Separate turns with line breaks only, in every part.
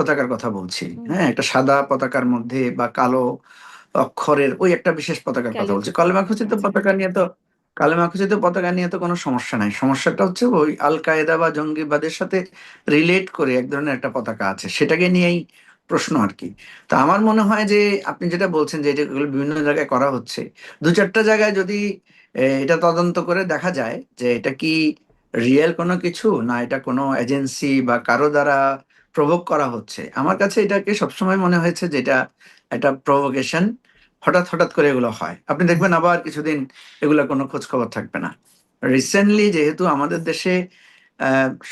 পতাকার কথা বলছি। হ্যাঁ, একটা সাদা পতাকার মধ্যে বা কালো অক্ষরের ওই একটা বিশেষ পতাকার কথা বলছি। কলমা খচিত পতাকা নিয়ে তো কালেমা খচিত পতাকা নিয়ে তো কোনো সমস্যা নাই। সমস্যাটা হচ্ছে ওই আল কায়েদা বা জঙ্গিবাদের সাথে রিলেট করে এক ধরনের একটা পতাকা আছে, সেটাকে নিয়েই প্রশ্ন আর কি। তা আমার মনে হয় যে আপনি যেটা বলছেন যে এগুলো বিভিন্ন জায়গায় করা হচ্ছে, দু চারটা জায়গায় যদি এটা তদন্ত করে দেখা যায় যে এটা কি রিয়েল কোনো কিছু না এটা কোনো এজেন্সি বা কারো দ্বারা প্রভোগ করা হচ্ছে, আমার কাছে এটাকে সবসময় মনে হয়েছে যে এটা একটা প্রভোকেশন। হঠাৎ হঠাৎ করে এগুলো হয়, আপনি দেখবেন আবার কিছুদিন এগুলা কোনো খোঁজ খবর থাকবে না। রিসেন্টলি যেহেতু আমাদের দেশে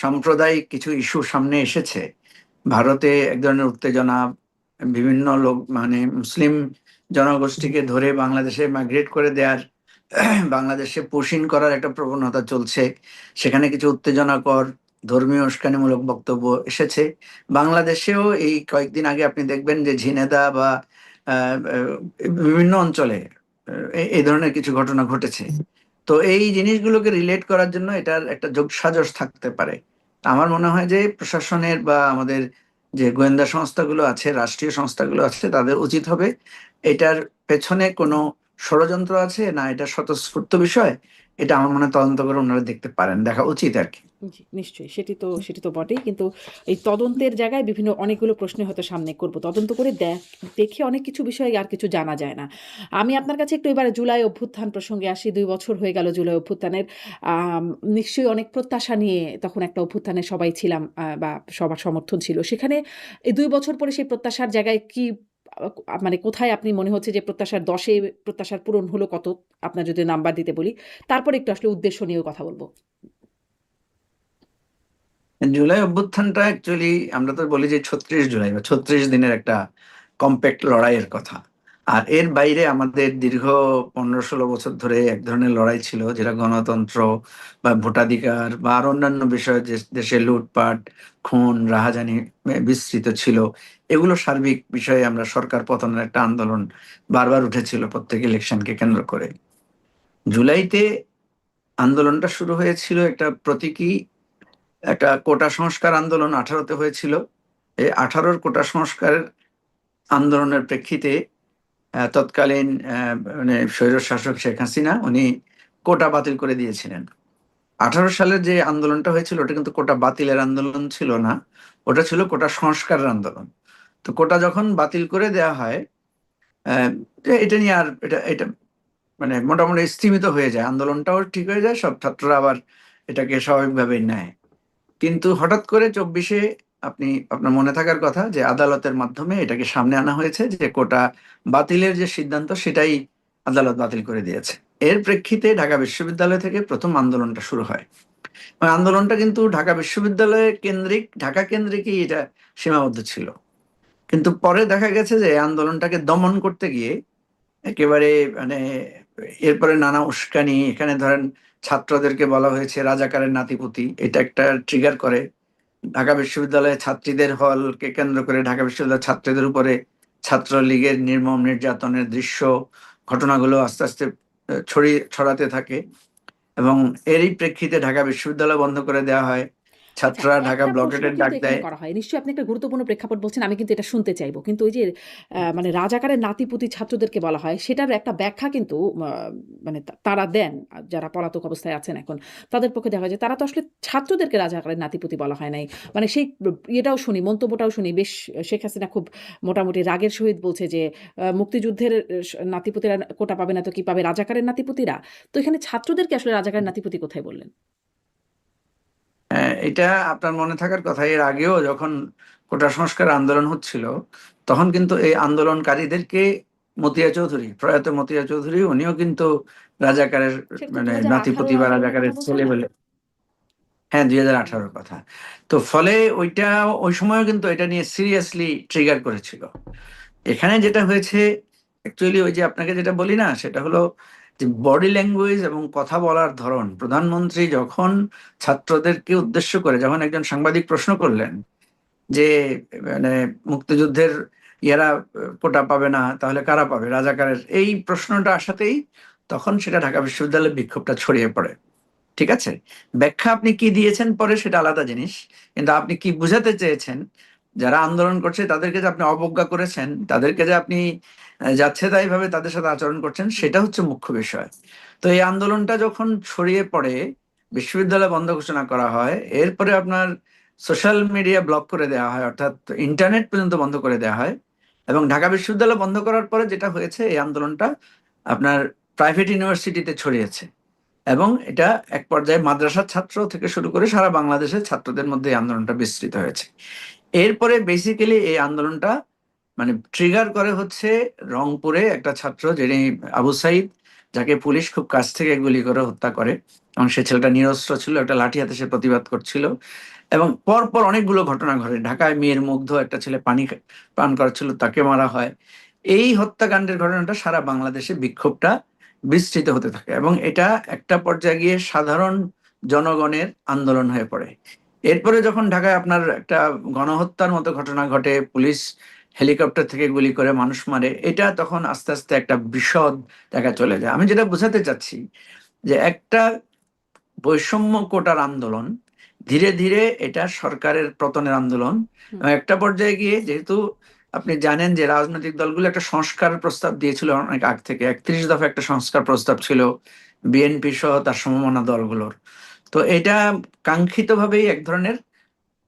সাম্প্রদায়িক কিছু ইস্যু সামনে এসেছে, ভারতে এক ধরনের উত্তেজনা, বিভিন্ন লোক মানে মুসলিম জনগোষ্ঠীকে ধরে বাংলাদেশে মাইগ্রেট করে দেওয়ার, বাংলাদেশে পোষিন করার একটা প্রবণতা চলছে, সেখানে কিছু উত্তেজনাকর ধর্মীয় উস্কানিমূলক বক্তব্য এসেছে। বাংলাদেশেও এই কয়েকদিন আগে আপনি দেখবেন যে ঝিনেদা বা বিভিন্ন অঞ্চলে এই ধরনের কিছু ঘটনা ঘটেছে। তো এই জিনিসগুলোকে রিলেট করার জন্য এটার একটা যোগসাজশ থাকতে পারে। আমার মনে হয় যে প্রশাসনের বা আমাদের যে গোয়েন্দা সংস্থাগুলো আছে, রাষ্ট্রীয় সংস্থাগুলো আছে, তাদের উচিত হবে এটার পেছনে কোনো ষড়যন্ত্র আছে না এটা স্বতঃস্ফূর্ত বিষয়, এটা আমার মনে হয় তদন্ত করে ওনারা দেখতে পারেন, দেখা উচিত আর কি।
জি, নিশ্চয়ই। সেটি তো বটেই। কিন্তু এই তদন্তের জায়গায় বিভিন্ন অনেকগুলো প্রশ্ন হয়তো সামনে করব। তদন্ত করে দেখে অনেক কিছু বিষয় আর কিছু জানা যায় না। আমি আপনার কাছে একটু এবারে জুলাই অভ্যুত্থান প্রসঙ্গে আসি। ২ বছর হয়ে গেল জুলাই অভ্যুত্থানের। আম নিশ্চয়ই অনেক প্রত্যাশা নিয়ে তখন একটা অভ্যুত্থানে সবাই ছিলাম, বা সবার সমর্থন ছিল। সেখানে এই ২ বছর পরে সেই প্রত্যাশার জায়গায় কি মানে কোথায় আপনি মনে হচ্ছে যে প্রত্যাশার ১০ এ প্রত্যাশার পূরণ হলো কত? আপনার যদি নাম্বার দিতে বলি। তারপরে একটু আসলে উদ্দেশ্য নিয়েও কথা বলব।
জুলাই অভ্যুত্থানটা অ্যাকচুয়ালি আমরা তো বলি যে ৩৬ জুলাই বা ৩৬ দিনের একটা কম্প্যাক্ট লড়াইয়ের কথা। আর এর বাইরে আমাদের দীর্ঘ ১৫-১৬ বছর ধরে এক ধরনের লড়াই ছিল, যেটা গণতন্ত্র বা ভোটাধিকার বা আর অন্যান্য বিষয়ে যে দেশে লুটপাট, খুন, রাহাজানি বিস্তৃত ছিল। এগুলো সার্বিক বিষয়ে আমরা সরকার পতনের একটা আন্দোলন বারবার উঠেছিল প্রত্যেক ইলেকশনকে কেন্দ্র করে। জুলাইতে আন্দোলনটা শুরু হয়েছিল একটা প্রতীকী একটা কোটা সংস্কার আন্দোলন ১৮-তে হয়েছিল। এই ১৮-র কোটা সংস্কার আন্দোলনের প্রেক্ষিতে তৎকালীন মানে স্বৈর শাসক শেখ হাসিনা উনি কোটা বাতিল করে দিয়েছিলেন। ১৮ সালের যে আন্দোলনটা হয়েছিল ওটা কিন্তু কোটা বাতিলের আন্দোলন ছিল না, ওটা ছিল কোটা সংস্কারের আন্দোলন। তো কোটা যখন বাতিল করে দেওয়া হয়, যে এটা নিয়ে আর এটা এটা মানে মোটামুটি স্থিমিত হয়ে যায়, আন্দোলনটাও ঠিক হয়ে যায়, সব ছাত্ররা আবার এটাকে স্বাভাবিকভাবে নেয়। কিন্তু হঠাৎ করে ২৪-এ আপনি আপনার মনে থাকার কথা যে আদালতের মাধ্যমে এটাকে সামনে আনা হয়েছে যে কোটা বাতিলের যে সিদ্ধান্ত সেটাই আদালত বাতিল করে দিয়েছে। এর প্রেক্ষিতে ঢাকা বিশ্ববিদ্যালয় থেকে প্রথম আন্দোলনটা শুরু হয়। ওই আন্দোলনটা কিন্তু ঢাকা বিশ্ববিদ্যালয় কেন্দ্রিক, ঢাকা কেন্দ্রিকই এটা সীমাবদ্ধ ছিল। কিন্তু পরে দেখা গেছে যে এই আন্দোলনটাকে দমন করতে গিয়ে একেবারে মানে এরপরে নানা উস্কানি, এখানে ধরেন ছাত্রদেরকে বলা হয়েছে রাজাকারের নাতিপুতি, এটা একটা ট্রিগার করে। ঢাকা বিশ্ববিদ্যালয়ের ছাত্রীদের হলকে কেন্দ্র করে ঢাকা বিশ্ববিদ্যালয়ের ছাত্রীদের উপরে ছাত্রলীগের নির্মম নির্যাতনের দৃশ্য, ঘটনাগুলো আস্তে আস্তে ছড়াতে থাকে এবং এরই প্রেক্ষিতে ঢাকা বিশ্ববিদ্যালয় বন্ধ করে দেওয়া হয়,
আচ্ছা,
ছাত্ররা ঢাকা
একটা প্রশ্ন
ব্লকেটের ডাক
কিন্তু এখানে
দেয়।
করা হয়। নিশ্চয়ই আপনি একটা গুরুত্বপূর্ণ প্রেক্ষাপট বলছেন, আমি কিন্তু এটা শুনতে চাইবো। কিন্তু ওই যে মানে রাজাকারের নাতি-পুতি ছাত্রদেরকে বলা হয়, সেটার একটা ব্যাখ্যা কিন্তু মানে তারা দেন, যারা পলাতক অবস্থায় আছেন এখন। তাদের পক্ষে দেখা যায় তারা তো আসলে ছাত্রদেরকে রাজাকারের নাতি-পুতি বলা হয় নাই। মানে সেই ইয়েটাও শুনি, মন্তব্যটাও শুনি। বেশ শেখ হাসিনা খুব মোটামুটি রাগের সহিত বলছে যে, মুক্তিযুদ্ধের নাতি-পুতিরা কোটা পাবে না তো কি পাবে রাজাকারের নাতি-পুতিরা? তো এখানে ছাত্রদেরকে আসলে রাজাকারের নাতি-পুতি কোথায় বললেন?
এটা আপনার মনে থাকার কথা, এর আগেও যখন কোটা সংস্কার আন্দোলন হচ্ছিল তখন কিন্তু এই আন্দোলনকারীদেরকে মতিয়া চৌধুরী, প্রয়াত মতিয়া চৌধুরী, উনিও কিন্তু রাজাকারের
সেটা তো
মানে
২০১৮
নাতিপতি বা
আন্দোলনের
রাজাকারের
কথা বলছেন
ছেলে
না?
বলে। হ্যাঁ, ২০১৮-র কথা। তো ফলে ওইটা ওই সময়ও কিন্তু এটা নিয়ে সিরিয়াসলি ট্রিগার করেছিল। এখানে যেটা হয়েছে অ্যাকচুয়ালি ওই যে আপনাকে যেটা বলি না, সেটা হলো যে বডি ল্যাঙ্গুয়েজ এবং কথা বলার ধরন। প্রধানমন্ত্রী যখন ছাত্রদেরকে উদ্দেশ্য করে যখন একজন সাংবাদিক প্রশ্ন করলেন যে মানে মুক্তিযুদ্ধের ইয়ারা কোটা পাবে না তাহলে কারা পাবে, রাজাকারের, এই প্রশ্নটা আসাতেই তখন সেটা ঢাকা বিশ্ববিদ্যালয়ের বিক্ষোভটা ছড়িয়ে পড়ে। ঠিক আছে, ব্যাখ্যা আপনি কি দিয়েছেন পরে সেটা আলাদা জিনিস, কিন্তু আপনি কি বুঝাতে চেয়েছেন যারা আন্দোলন করছে তাদেরকে যে আপনি অবজ্ঞা করেছেন, তাদেরকে যে আপনি যাচ্ছে তাই ভাবে তাদের সাথে আচরণ করছেন, সেটা হচ্ছে মুখ্য বিষয়। তো এই আন্দোলনটা যখন ছড়িয়ে পড়ে, বিশ্ববিদ্যালয় বন্ধ ঘোষণা করা হয়, এরপরে আপনার সোশ্যাল মিডিয়া ব্লক করে দেওয়া হয়, অর্থাৎ ইন্টারনেট পর্যন্ত বন্ধ করে দেওয়া হয়। এবং ঢাকা বিশ্ববিদ্যালয় বন্ধ করার পরে যেটা হয়েছে, এই আন্দোলনটা আপনার প্রাইভেট ইউনিভার্সিটিতে ছড়িয়েছে, এবং এটা এক পর্যায়ে মাদ্রাসার ছাত্র থেকে শুরু করে সারা বাংলাদেশের ছাত্রদের মধ্যে এই আন্দোলনটা বিস্তৃত হয়েছে। এরপরে বেসিক্যালি এই আন্দোলনটা মানে ট্রিগার করে হচ্ছে রংপুরে একটা ছাত্র, যিনি আবু সাইদ, যাকে পুলিশ খুব কাছ থেকে গুলি করে হত্যা করে। এবং সে ছেলেটা নিরস্ত্র ছিল, একটা লাঠি হাতে সে প্রতিবাদ করছিল। এবং পরপর অনেকগুলো ঘটনা ঘটে। ঢাকায় মেয়ের মুগ্ধ একটা ছেলে পান করাচ্ছিল, তাকে মারা হয়। এই হত্যাকাণ্ডের ঘটনাটা সারা বাংলাদেশে বিক্ষোভটা বিস্তৃত হতে থাকে, এবং এটা একটা পর্যায়ে গিয়ে সাধারণ জনগণের আন্দোলন হয়ে পড়ে। এরপরে যখন ঢাকায় আপনার একটা গণহত্যার মতো ঘটনা ঘটে, পুলিশ হেলিকপ্টার থেকে গুলি করে মানুষ মারে, এটা তখন আস্তে আস্তে একটা বিশদ জায়গায় চলে যায়। আমি যেটা বোঝাতে চাচ্ছি, যে একটা বৈষম্য কোটার আন্দোলন ধীরে ধীরে এটা সরকারের পতনের আন্দোলন।
হুম।
এবং একটা পর্যায়ে গিয়ে, যেহেতু আপনি জানেন যে রাজনৈতিক দলগুলো একটা সংস্কার প্রস্তাব দিয়েছিল অনেক আগ থেকে, 31 দফা একটা সংস্কার প্রস্তাব ছিল বিএনপি সহ তার সমমনা দলগুলোর। তো এটা কাঙ্ক্ষিতভাবেই এক ধরনের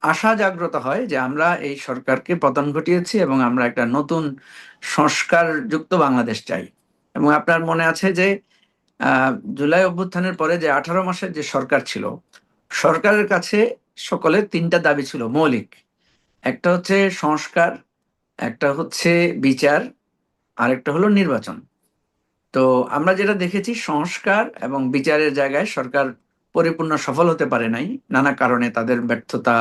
আশা জাগ্রত হয় যে আমরা এই সরকারকে পতন ঘটিয়েছি এবং আমরা একটা নতুন সংস্কার যুক্ত বাংলাদেশ চাই। এবং আপনার মনে আছে যে জুলাই অভ্যুত্থানের পরে যে 18 মাসের যে সরকার ছিল, সরকারের কাছে সকলের তিনটা দাবি ছিল মৌলিক। একটা হচ্ছে সংস্কার, একটা হচ্ছে বিচার, আরেকটা হলো নির্বাচন। তো আমরা যেটা দেখেছি, সংস্কার এবং বিচারের জায়গায় সরকার পরিপূর্ণ সফল হতে পারে নাই, নানা কারণে। তাদের ব্যর্থতা,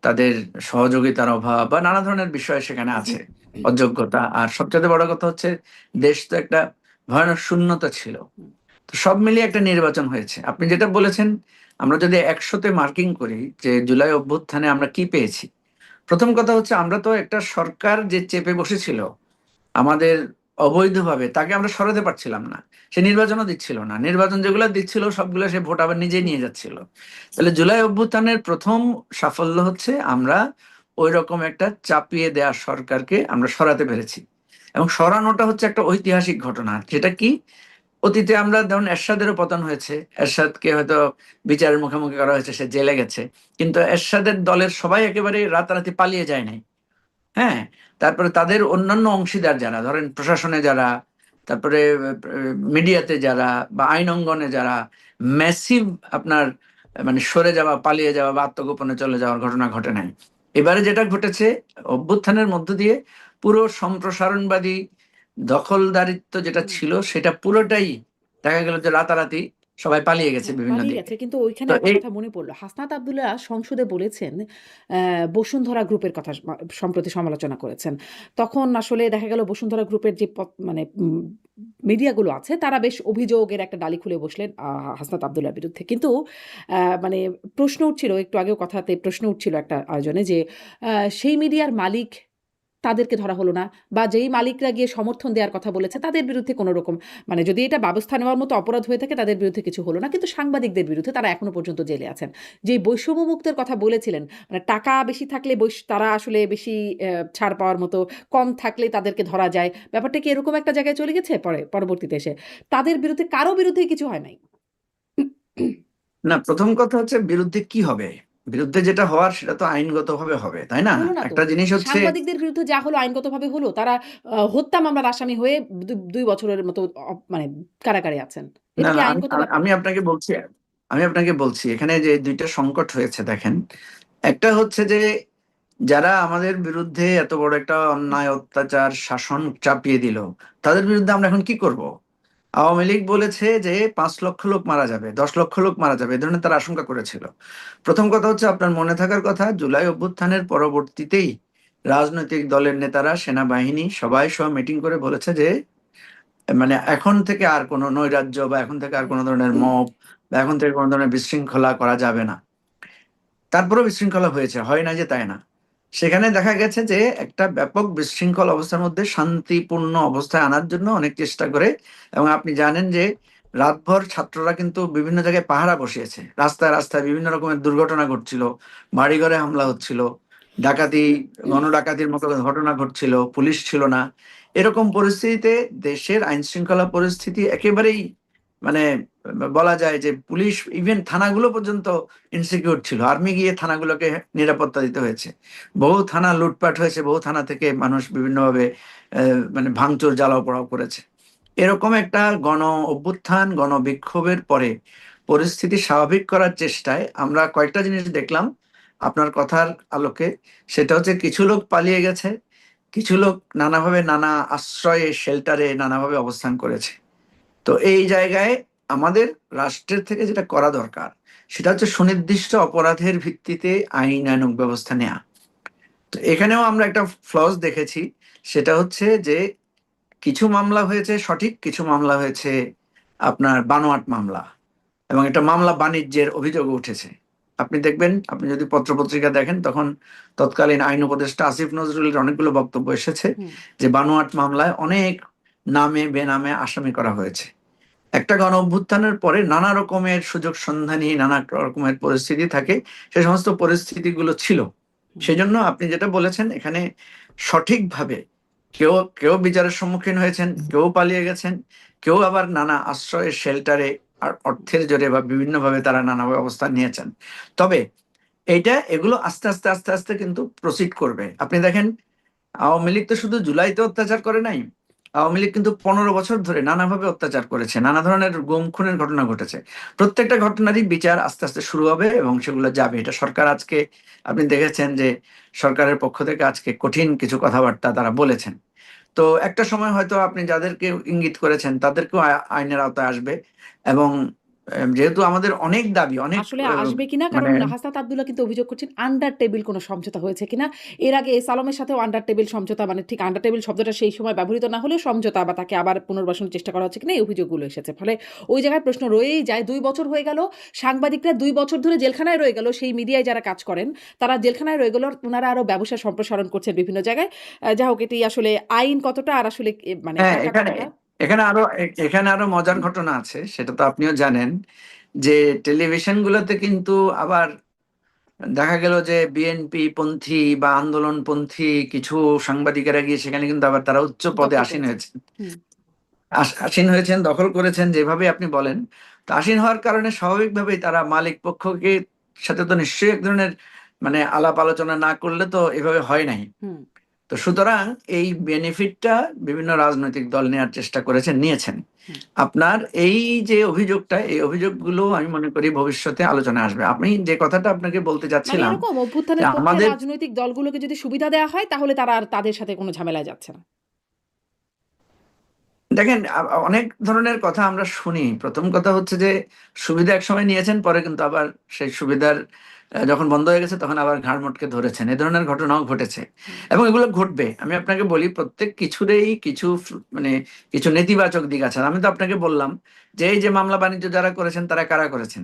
তাদের সহযোগিতার অভাব বা নানা ধরনের বিষয় সেখানে আছে, অযোগ্যতা। আর সবচেয়ে বড় কথা হচ্ছে, দেশ তো একটা ভয়ানক শূন্যতা ছিল। তো সব মিলিয়ে একটা নির্বাচন হয়েছে। আপনি যেটা বলেছেন, আমরা যদি 100-তে মার্কিং করি যে জুলাই অভ্যুত্থানে আমরা কি পেয়েছি, প্রথম কথা হচ্ছে আমরা তো একটা সরকার যে চেপে বসেছিল আমাদের অবৈধভাবে, তাকে আমরা সরাতে পারছিলাম না। সে নির্বাচনও দিচ্ছিল না, নির্বাচন যেগুলো দিচ্ছিল সবগুলো সে ভোট আবার নিজে নিয়ে যাচ্ছিল। তাহলে জুলাই অভ্যুত্থানের প্রথম সাফল্য হচ্ছে আমরা ওই রকম একটা চাপিয়ে দেওয়া সরকারকে আমরা সরাতে পেরেছি। এবং সরানোটা হচ্ছে একটা ঐতিহাসিক ঘটনা, যেটা কি অতীতে আমরা ধরুন এরশাদেরও পতন হয়েছে, এরশাদকে হয়তো বিচারের মুখোমুখি করা হয়েছে, সে জেলে গেছে, কিন্তু এরশাদের দলের সবাই একেবারে রাতারাতি পালিয়ে যায় নাই। হ্যাঁ, তারপরে তাদের অন্যান্য অংশীদার যারা, ধরেন প্রশাসনে যারা, তারপরে মিডিয়াতে যারা, বা আইন অঙ্গনে যারা, ম্যাসিভ আপনার মানে সরে যাওয়া, পালিয়ে যাওয়া বা আত্মগোপনে চলে যাওয়ার ঘটনা ঘটে নাই। এবারে যেটা ঘটেছে, অভ্যুত্থানের মধ্য দিয়ে পুরো সম্প্রসারণবাদী দখলদারিত্ব যেটা ছিল সেটা পুরোটাই দেখা গেল যে রাতারাতি সবাই পালিয়ে গেছে
হ্যাঁ,
বিভিন্ন
পালিয়ে
দিকে।
গেছে। কিন্তু ওইখানে
তো
একটা
এই
কথা মনে পড়ল। হাসনাত আব্দুল্লাহ সংসদে বলেছেন, বসুন্ধরা গ্রুপের কথা সম্প্রতি সমালোচনা করেছেন। তখন আসলে দেখা গেল বসুন্ধরা গ্রুপের যে মানে মিডিয়াগুলো আছে তারা বেশ অভিযোগের একটা ডালি খুলে বসলেন হাসনাত আব্দুল্লাহর বিরুদ্ধে। কিন্তু মানে প্রশ্ন উঠছিল, একটু আগেও কথাতে প্রশ্ন উঠছিল একটা আয়োজনে যে সেই মিডিয়ার মালিক তাদেরকে ধরা হলো না, বা যেই মালিকরা গিয়ে সমর্থন দেওয়ার কথা বলেছে তাদের বিরুদ্ধে কোনো রকম, মানে যদি এটা ব্যবস্থা নেওয়ার মতো অপরাধ হয়ে থাকে তাদের বিরুদ্ধে কিছু হলো না, কিন্তু সাংবাদিকদের বিরুদ্ধে তারা এখনো পর্যন্ত জেলে আছেন। যেই বৈষম্য মুক্তের কথা বলেছিলেন, মানে টাকা বেশি থাকলে তারা আসলে বেশি ছাড় পাওয়ার মতো, কম থাকলে তাদেরকে ধরা যায়, ব্যাপারটা কি এরকম একটা জায়গায় চলে গেছে পরবর্তীতে এসে তাদের বিরুদ্ধে কারো বিরুদ্ধে কিছু হয় নাই?
না, প্রথম কথা হচ্ছে বিরুদ্ধে কি হবে? বিরুদ্ধে যেটা হওয়ার সেটা তো আইনগতভাবে হবে, তাই না?
হলো না তো।
একটা জিনিস হচ্ছে,
সাংবাদিকদের বিরুদ্ধে যা হলো আইনগতভাবে হলো। তারা হত্যা মামলার আসামি হয়ে ২ বছরের মতো মানে কারাগারে আছেন।
না
এটা কি
না,
আইনগত ব্যাপার?
আমি আপনাকে বলছি, এখানে যে দুইটা সংকট হয়েছে দেখেন। একটা হচ্ছে যে যারা আমাদের বিরুদ্ধে এত বড় একটা অন্যায়, অত্যাচার, শাসন চাপিয়ে দিল, তাদের বিরুদ্ধে আমরা এখন কি করব? আওয়ামী লীগ বলেছে যে 5 লক্ষ লোক মারা যাবে, 10 লক্ষ লোক মারা যাবে, এ ধরনের তারা আশঙ্কা করেছিল। প্রথম কথা হচ্ছে, আপনার মনে থাকার কথা, জুলাই অভ্যুত্থানের পরবর্তীতেই রাজনৈতিক দলের নেতারা, সেনাবাহিনী সবাই সহ মিটিং করে বলেছে যে মানে এখন থেকে আর কোনো নৈরাজ্য বা এখন থেকে আর কোনো ধরনের মব বা এখন থেকে কোনো ধরনের বিশৃঙ্খলা করা যাবে না। তারপরেও বিশৃঙ্খলা হয়েছে, হয় না যে তাই না। সেখানে দেখা গেছে যে একটা ব্যাপক বিশৃঙ্খল অবস্থার মধ্যে শান্তিপূর্ণ অবস্থায় আনার জন্য অনেক চেষ্টা করে। এবং আপনি জানেন যে রাতভর ছাত্ররা কিন্তু বিভিন্ন জায়গায় পাহারা বসিয়েছে, রাস্তায় রাস্তায় বিভিন্ন রকমের দুর্ঘটনা ঘটছিল, বাড়িঘরে হামলা হচ্ছিল। ডাকাতি, গণডাকাতির মতো ঘটনা ঘটছিল, পুলিশ ছিল না। এরকম পরিস্থিতিতে দেশের আইন শৃঙ্খলা পরিস্থিতি একেবারেই মানে বলা যায় যে পুলিশ, ইভেন থানাগুলো পর্যন্ত ইনসিকিউর ছিল। আর্মি গিয়ে থানাগুলোকে নিরাপত্তা দিতে হয়েছে। বহু থানা লুটপাট হয়েছে, বহু থানা থেকে মানুষ বিভিন্নভাবে মানে ভাঙচুর, জ্বালাও পোড়াও করেছে। এরকম একটা গণ অভ্যুত্থান, গণবিক্ষোভের পরে পরিস্থিতি স্বাভাবিক করার চেষ্টায় আমরা কয়েকটা জিনিস দেখলাম আপনার কথার আলোকে। সেটা হচ্ছে কিছু লোক পালিয়ে গেছে, কিছু লোক নানাভাবে নানা আশ্রয়ে, শেল্টারে নানাভাবে অবস্থান করেছে। তো এই জায়গায় আমাদের রাষ্ট্রের থেকে যেটা করা দরকার সেটা হচ্ছে সুনির্দিষ্ট অপরাধের ভিত্তিতে আইনানুগ ব্যবস্থা নেওয়া। তো এখানেও আমরা একটা ফ্লস দেখেছি, সেটা হচ্ছে যে কিছু মামলা হয়েছে সঠিক, কিছু মামলা হয়েছে আপনার বানোয়াট মামলা, এবং একটা মামলা বাণিজ্যের অভিযোগ উঠেছে। আপনি দেখবেন, আপনি যদি পত্রপত্রিকা দেখেন, তখন তৎকালীন আইন উপদেষ্টা আসিফ নজরুলের অনেকগুলো বক্তব্য এসেছে যে বানোয়াট মামলায় অনেক নামে বেনামে আসামি করা হয়েছে। একটা গণ অভ্যুত্থানের পরে নানা রকমের সুযোগ সন্ধানী, নানা রকমের পরিস্থিতি থাকে, সে সমস্ত পরিস্থিতিগুলো ছিল। সেজন্য আপনি যেটা বলেছেন, এখানে সঠিকভাবে কেউ কেউ বিচারের সম্মুখীন হয়েছেন, কেউ পালিয়ে গেছেন, কেউ আবার নানা আশ্রয়ে, শেল্টারে আর অর্থের জোরে বা বিভিন্নভাবে তারা নানাভাবে অবস্থান নিয়েছেন। তবে এগুলো আস্তে আস্তে আস্তে আস্তে কিন্তু প্রসিড করবে। আপনি দেখেন, আওয়ামী লীগ তো শুধু জুলাইতে অত্যাচার করে নাই, আওয়ামী লীগ কিন্তু 15 বছর ধরে নানাভাবে অত্যাচার করেছে, নানা ধরনের গুম খুনের ঘটনা ঘটেছে। প্রত্যেকটা ঘটনারই বিচার আস্তে আস্তে শুরু হবে এবং সেগুলো যাবে। এটা সরকার আজকে, আপনি দেখেছেন যে সরকারের পক্ষ থেকে আজকে কঠিন কিছু কথাবার্তা তারা বলেছেন। তো একটা সময় হয়তো আপনি যাদেরকে ইঙ্গিত করেছেন তাদেরকেও আইনের আওতায় আসবে। এবং যেহেতু আমাদের অনেক দাবি, অনেক
আসলে আসবে কিনা,
মানে
কারণ হাসনাত আব্দুল্লাহ কিন্তু অভিযোগ করছেন আন্ডার টেবিল কোনো সমঝোতা হয়েছে কিনা। এর আগে এস আলমের সাথেও আন্ডার টেবিল সমঝোতা, মানে ঠিক আন্ডার টেবিল শব্দটা সেই সময় ব্যবহৃত না হলেও সমঝোতা বা তাকে আবার পুনর্বাসনের চেষ্টা করা হচ্ছে কিনা, এই অভিযোগগুলো এসেছে। ফলে ওই জায়গায় প্রশ্ন রয়েই যায়। 2 বছর হয়ে গেল, সাংবাদিকরা 2 বছর ধরে জেলখানায় রয়ে গেল, সেই মিডিয়ায় যারা কাজ করেন তারা জেলখানায় রয়ে গেল, ওনারা আরো ব্যবসা সম্প্রসারণ করছেন বিভিন্ন জায়গায়। যা হোক, এটি আসলে আইন কতটা আর আসলে মানে
হ্যাঁ,
টাকা
এখানে
কতটা।
এখানে আরো মজার ঘটনা আছে, সেটা তো আপনিও জানেন, যে টেলিভিশন গুলোতে কিন্তু আবার দেখা গেল যে বিএনপি পন্থী বা আন্দোলন পন্থী কিছু সাংবাদিকেরা গিয়ে সেখানে কিন্তু আবার তারা উচ্চ পদে
দখল
আসীন
করেছেন।
হয়েছেন,
হুম।
আসীন হয়েছেন, দখল করেছেন, যেভাবে আপনি বলেন। তো আসীন হওয়ার কারণে স্বাভাবিকভাবেই তারা মালিক পক্ষকে সাথে তো নিশ্চয়ই এক ধরনের মানে আলাপ আলোচনা না করলে তো এভাবে হয় নাই।
হুম।
তো সুতরাং এই বেনিফিটটা বিভিন্ন রাজনৈতিক দল নেওয়ার চেষ্টা করেছেন, নিয়েছেন।
হুম।
আপনার এই যে অভিযোগটা, এই অভিযোগগুলো আমি মনে করি ভবিষ্যতে আলোচনায় আসবে। আমি যে কথাটা আপনাকে বলতে
মানে
চাচ্ছিলাম
এরকম
যে
অভ্যুত্থানের পক্ষে
আমাদের,
রাজনৈতিক দলগুলোকে যদি সুবিধা দেওয়া হয় তাহলে তারা আর তাদের সাথে কোনো ঝামেলায় যাচ্ছে না।
দেখেন, অনেক ধরনের কথা আমরা শুনি। প্রথম কথা হচ্ছে যে সুবিধা একসময় নিয়েছেন, পরে কিন্তু আবার সেই সুবিধার যখন বন্ধ হয়ে গেছে তখন আবার ঘাড় মটকে ধরেছেন। এ ধরনের ঘটনাও ঘটেছে
হুম।
এবং এগুলো ঘটবে। আমি আপনাকে বলি, প্রত্যেক কিছুরই কিছু মানে কিছু নেতিবাচক দিক আছে। আর আমি তো আপনাকে বললাম যে এই যে মামলা বাণিজ্য যারা করেছেন তারা কারা করেছেন,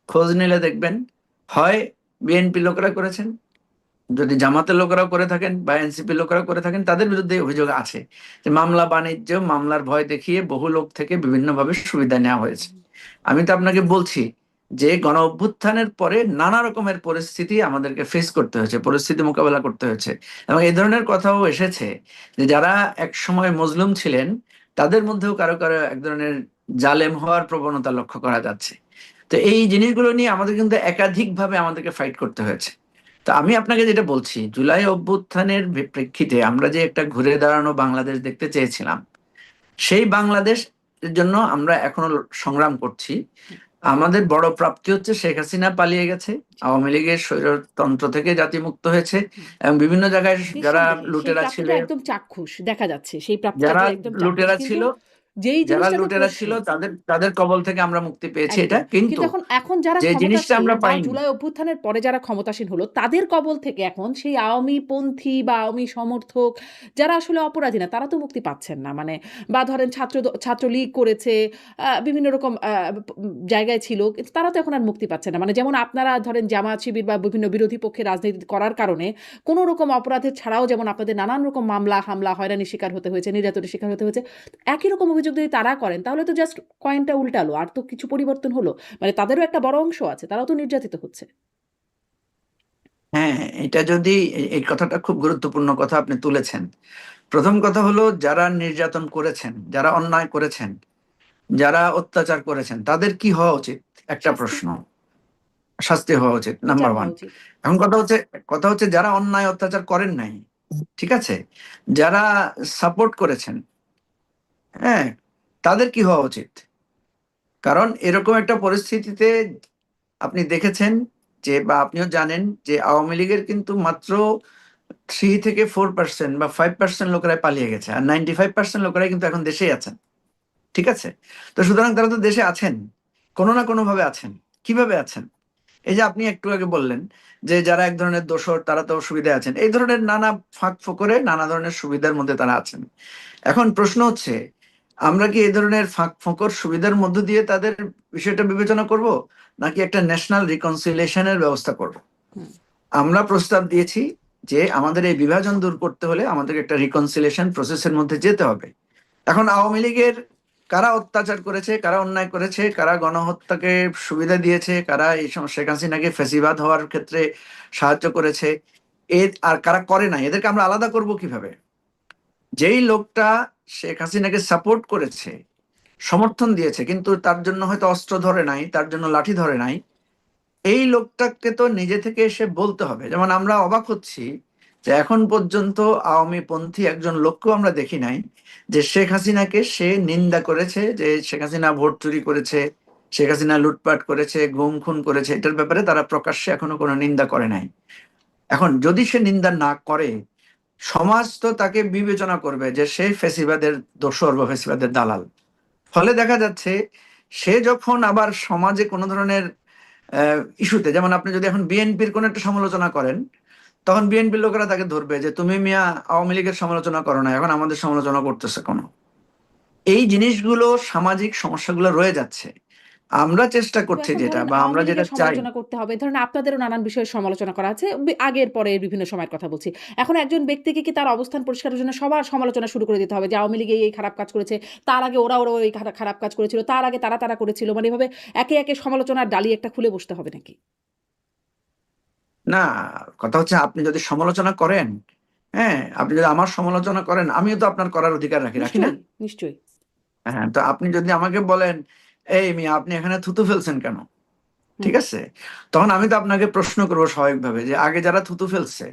খোঁজ নিলে দেখবেন হয় বিএনপি লোকেরা করেছেন, যদি জামাতের লোকেরাও করে থাকেন বা এনসিপি লোকেরা করে থাকেন, তাদের বিরুদ্ধে অভিযোগ আছে যে মামলা বাণিজ্য, মামলার ভয় দেখিয়ে বহু লোক থেকে বিভিন্নভাবে সুবিধা নেওয়া হয়েছে। আমি তো আপনাকে বলছি যে গণ অভ্যুত্থানের পরে নানা রকমের পরিস্থিতি আমাদেরকে ফেস করতে হয়েছে, পরিস্থিতি মোকাবেলা করতে হয়েছে। এবং এই ধরনের কথাও এসেছে যে যারা এক সময় মজলুম ছিলেন তাদের মধ্যেও কারো কারো এক ধরনের জালেম হওয়ার প্রবণতা লক্ষ্য করা যাচ্ছে। তো এই জিনিসগুলো নিয়ে আমাদের কিন্তু একাধিকভাবে আমাদেরকে ফাইট করতে হয়েছে। তো আমি আপনাকে যেটা বলছি, জুলাই অভ্যুত্থানের প্রেক্ষিতে আমরা যে একটা ঘুরে দাঁড়ানো বাংলাদেশ দেখতে চেয়েছিলাম, সেই বাংলাদেশের জন্য আমরা এখনো সংগ্রাম করছি। আমাদের বড় প্রাপ্তি হচ্ছে শেখ হাসিনা পালিয়ে গেছে, আওয়ামী লীগের স্বৈরতন্ত্র থেকে জাতি মুক্ত হয়েছে, এবং বিভিন্ন জায়গায় যারা
নিঃসন্দেহে সেই
লুটেরা
প্রাপ্তিটা
ছিলেন,
একদম চাক্ষুষ দেখা যাচ্ছে, সেই প্রাপ্তিটা
যারা
একদম চাক্ষুষ,
লুটেরা
কিন্তু
ছিল
যেই
যারা
জিনিসটাতে
লুটেরা
প্রশ্ন।
ছিল তাদের তাদের কবল থেকে আমরা মুক্তি পেয়েছি, এটা
একদম।
কিন্তু
কিন্তু এখন এখন যারা
যে জিনিসটা
ক্ষমতাসীন
আমরা
বা
পাইনি।
জুলাই অভ্যুত্থানের পরে যারা ক্ষমতাসীন হলো, তাদের কবল থেকে এখন সেই আওয়ামীপন্থী বা আওয়ামী সমর্থক যারা আসলে অপরাধী না, তারা তো মুক্তি পাচ্ছেন না। মানে বা ধরেন ছাত্রলীগ করেছে, বিভিন্ন রকম জায়গায় ছিল, কিন্তু তারা তো এখন আর মুক্তি পাচ্ছে না। মানে যেমন আপনারা ধরেন জামায়াত শিবির বা বিভিন্ন বিরোধী পক্ষে রাজনীতি করার কারণে কোনো রকম অপরাধের ছাড়াও যেমন আপনাদের নানান রকম মামলা, হামলা, হয়রানির শিকার হতে হয়েছে, নির্যাতনের শিকার হতে হয়েছে। একই রকম অভিযোগ যদি তারা করেন তাহলে তো জাস্ট কয়েনটা উল্টালো, আর তো কিছু পরিবর্তন হলো? মানে তাদেরও একটা বড় অংশ আছে, তারাও তো নির্যাতিত হচ্ছে।
হ্যাঁ, এটা যদি এই কথাটা খুব গুরুত্বপূর্ণ কথা আপনি তুলেছেন। প্রথম কথা হলো, যারা নির্যাতন করেছেন, যারা অন্যায় করেছেন, যারা অত্যাচার করেছেন, তাদের কি হওয়া উচিত? একটা
শাস্তি,
প্রশ্ন। শাস্তি হওয়া উচিত,
বিচার
নাম্বার
হওয়া
ওয়ান।
উচিত।
এখন কথা হচ্ছে যারা অন্যায় অত্যাচার করেন নাই, ঠিক আছে, যারা সাপোর্ট করেছেন, হ্যাঁ, তাদের কি হওয়া উচিত? কারণ এরকম একটা পরিস্থিতিতে আপনি দেখেছেন যে, বা আপনিও জানেন যে, আওয়ামী লীগের কিন্তু মাত্র 3 থেকে 4% বা 5% লোকেরাই পালিয়ে গেছে, আর 95% লোকেরাই কিন্তু এখন দেশেই আছেন। ঠিক আছে? তো সুতরাং তারা তো দেশে আছেন, কোনো না কোনো ভাবে আছেন। কিভাবে আছেন? এই যে আপনি একটু আগে বললেন যে, যারা এক ধরনের দোসর তারা তো সুবিধায় আছেন, এই ধরনের নানা ফাঁক ফোকরে নানা ধরনের সুবিধার মধ্যে তারা আছেন। এখন প্রশ্ন হচ্ছে, আমরা কি এই ধরনের ফাঁক ফোকর সুবিধার মধ্য দিয়ে তাদের বিষয়টা বিবেচনা করব, নাকি একটা ন্যাশনাল রিকনসিলিয়েশনের ব্যবস্থা করব?
হুম।
আমরা প্রস্তাব দিয়েছি যে, আমাদের এই বিভাজন দূর করতে হলে আমাদের একটা রিকনসিলিয়েশন প্রসেসের মধ্যে যেতে হবে। এখন আওয়ামী লীগের কারা অত্যাচার করেছে, কারা অন্যায় করেছে, কারা গণহত্যাকে সুবিধা দিয়েছে, কারা এই সময় শেখ হাসিনাকে ফ্যাসিবাদ হওয়ার ক্ষেত্রে সাহায্য করেছে, আর কারা করে নাই, এদেরকে আমরা আলাদা করব কিভাবে? যেই লোকটা শেখ হাসিনাকে সাপোর্ট করেছে, সমর্থন দিয়েছে, কিন্তু তার জন্য হয়তো অস্ত্র ধরে নাই, তার জন্য লাঠি ধরে নাই, এই লোকটাকে তো নিজে থেকে এসে বলতে হবে। যেমন আমরা অবাক হচ্ছি যে, এখন পর্যন্ত আওয়ামী পন্থী একজন লোককেও আমরা দেখি নাই যে শেখ হাসিনাকে সে নিন্দা করেছে, যে শেখ হাসিনা ভোট চুরি করেছে, শেখ হাসিনা লুটপাট করেছে, গুম খুন করেছে, এটার ব্যাপারে তারা প্রকাশ্যে এখনো কোনো নিন্দা করে নাই। এখন যদি সে নিন্দা না করে, সমাজ তো তাকে বিবেচনা করবে যে সে ফ্যাসিবাদের দোসর বা ফ্যাসিবাদের দালাল। ফলে দেখা যাচ্ছে, সে যখন আবার সমাজে কোনো ধরনের ইস্যুতে, যেমন আপনি যদি এখন বিএনপির কোন একটা সমালোচনা করেন, তখন বিএনপির লোকেরা তাকে ধরবে যে, তুমি মিয়া আওয়ামী লীগের সমালোচনা করো না, এখন আমাদের সমালোচনা করতেছে কোনো। এই জিনিসগুলো, সামাজিক সমস্যাগুলো রয়ে যাচ্ছে। আমরা চেষ্টা
তো
করছি
এখন
যেটা,
ধরেন
বা আমরা
আওয়ামী
যেটা
লীগের
চাই।
সমালোচনা করতে হবে। ধরেন আপনাদেরও নানান বিষয়ে সমালোচনা করা আছে। আগের পরের বিভিন্ন সময়ের কথা বলছি। এখন একজন ব্যক্তিকে কি তার অবস্থান পরিষ্কারের জন্য সবার সমালোচনা শুরু করে দিতে হবে যে আওয়ামী লীগ এই খারাপ কাজ করেছে, তার আগে ওরা এই খারাপ কাজ করেছিল, তার আগে তারা করেছিল। মানে এভাবে একে সমালোচনার ডালি একটা খুলে বসতে হবে নাকি?
না, কথা হচ্ছে, আপনি যদি সমালোচনা করেন, হ্যাঁ, আপনি যদি আমার সমালোচনা করেন, আমিও তো আপনার করার অধিকার রাখি, রাখি না?
নিশ্চয়ই, নিশ্চয়ই।
হ্যাঁ, তো আপনি যদি আমাকে বলেন, এই মিয়া আপনি এখানে থুতু ফেলছেন কেন,
হুম,
ঠিক আছে, তখন আমি তো আপনাকে প্রশ্ন করবো স্বাভাবিকভাবে যে, আগে যারা থুতু ফেলছে,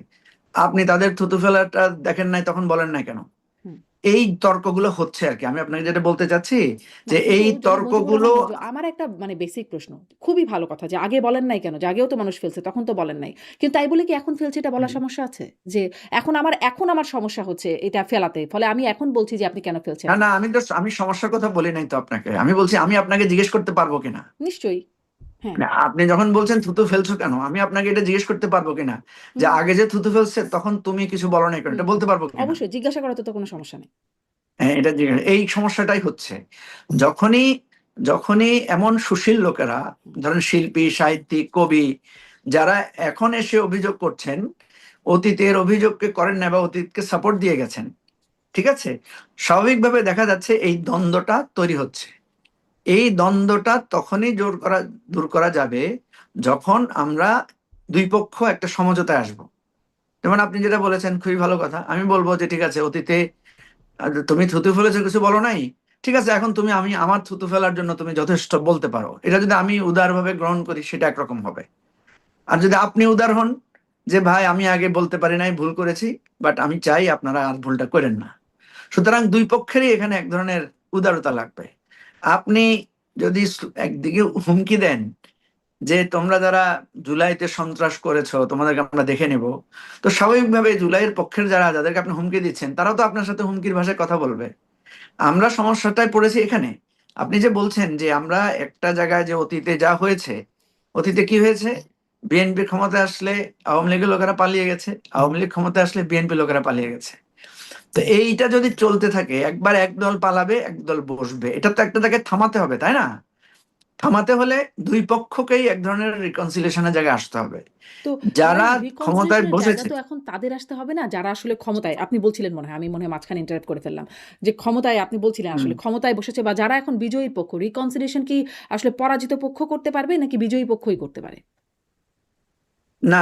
আপনি তাদের থুতু ফেলাটা দেখেন নাই, তখন বলেন নাই কেন?
হুম।
এই তর্কগুলো হচ্ছে আর কি। আমি আপনাকে যেটা বলতে চাচ্ছি,
না
যে
কিন্তু
এই
যেটা মুজিবুর
তর্কগুলো।
রহমান আমার একটা মানে বেসিক প্রশ্ন। খুবই ভালো কথা যে আগে বলেন নাই কেন? যে আগেও তো মানুষ ফেলছে, তখন তো বলেন নাই। কিন্তু তাই বলে কি এখন ফেলছে এটা বলার
হুম।
সমস্যা আছে? যে এখন আমার সমস্যা হচ্ছে এটা ফেলাতে। ফলে আমি এখন বলছি যে আপনি কেন ফেলছেন?
না, না, আমি সমস্যার কথা বলি নাই তো আপনাকে। আমি বলছি, আমি আপনাকে জিজ্ঞেস করতে পারবো কিনা।
নিশ্চয়ই। হ্যাঁ।
মানে আপনি যখন বলছেন থুতু ফেলছো কেন, আমি আপনাকে এটা জিজ্ঞেস করতে পারবো কিনা, যে
হুম,
আগে যে থুতু ফেলছে তখন তুমি কিছু বলো নাই কেন,
হুম।
এটা বলতে পারবো কিনা?
অবশ্যই জিজ্ঞাসা করাতে তো কোনো সমস্যা নেই।
হ্যাঁ, এটা এই সমস্যাটাই হচ্ছে। যখনই যখনই এমন সুশীল লোকেরা,
হুম,
ধরেন শিল্পী, সাহিত্যিক, কবি, যারা এখন এসে অভিযোগ করছেন, অতীতের অভিযোগকে করেন না বা অতীতকে সাপোর্ট দিয়ে গেছেন, ঠিক আছে, স্বাভাবিকভাবে দেখা যাচ্ছে এই দ্বন্দ্বটা তৈরি হচ্ছে। এই দ্বন্দ্বটা তখনই দূর করা যাবে যখন আমরা দুই পক্ষ একটা সমঝোতায় আসব। যেমন আপনি যেটা বলেছেন, খুবই ভালো কথা। আমি বলবো যে, ঠিক আছে, অতীতে তুমি থুতু ফেলেছো, কিছু বলো নাই, ঠিক আছে, এখন তুমি আমি আমার থুতু ফেলার জন্য তুমি যথেষ্ট বলতে পারো। এটা যদি আমি উদারভাবে গ্রহণ করি, সেটা একরকম হবে। আর যদি আপনি উদার হন, যে ভাই আমি আগে বলতে পারি নাই, ভুল করেছি, বাট আমি চাই আপনারা আর ভুলটা করেন না। সুতরাং দুই পক্ষেরই এখানে এক ধরনের উদারতা লাগবে। আপনি যদি একদিকে হুমকি দেন যে, তোমরা যারা জুলাইতে সন্ত্রাস করেছো তোমাদেরকে আমরা দেখে নেব, তো স্বাভাবিকভাবে জুলাইয়ের পক্ষের যাদেরকে আপনি হুমকি দিচ্ছেন, তারাও তো আপনার সাথে হুমকির ভাষায় কথা বলবে। আমরা সমস্যাটায় পড়েছি এখানে। আপনি যে বলছেন যে, আমরা একটা জায়গায় যে অতীতে যা হয়েছে, অতীতে কি হয়েছে, বিএনপি ক্ষমতায় আসলে আওয়ামী লীগের লোকেরা পালিয়ে গেছে, আওয়ামী লীগ ক্ষমতায় আসলে বিএনপি লোকেরা পালিয়ে গেছে। তো এইটা যদি চলতে থাকে, একবার একদল পালাবে, একদল বসবে, এটা তো একটা জায়গায় থামাতে হবে, তাই না? থামাতে হলে দুই পক্ষকেই এক ধরনের রিকনসিলিয়েশনের জায়গায় আসতে হবে।
তো
যারা
ধরেন
ক্ষমতায়
রিকনসিলিয়েশন এর জায়গা
বসেছে।
তো এখন তাদের আসতে হবে না যারা আসলে ক্ষমতায় আপনি বলছিলেন মনে হয়, আমি মনে হয় মাঝখানে ইন্টারাপ্ট করে ফেললাম। যে ক্ষমতায় আপনি বলছিলেন
হুম।
আসলে ক্ষমতায় বসেছে বা যারা এখন বিজয়ীর পক্ষ, রিকনসিলিয়েশন কি আসলে পরাজিত পক্ষ করতে পারবে নাকি বিজয়ী পক্ষই করতে পারে?
না,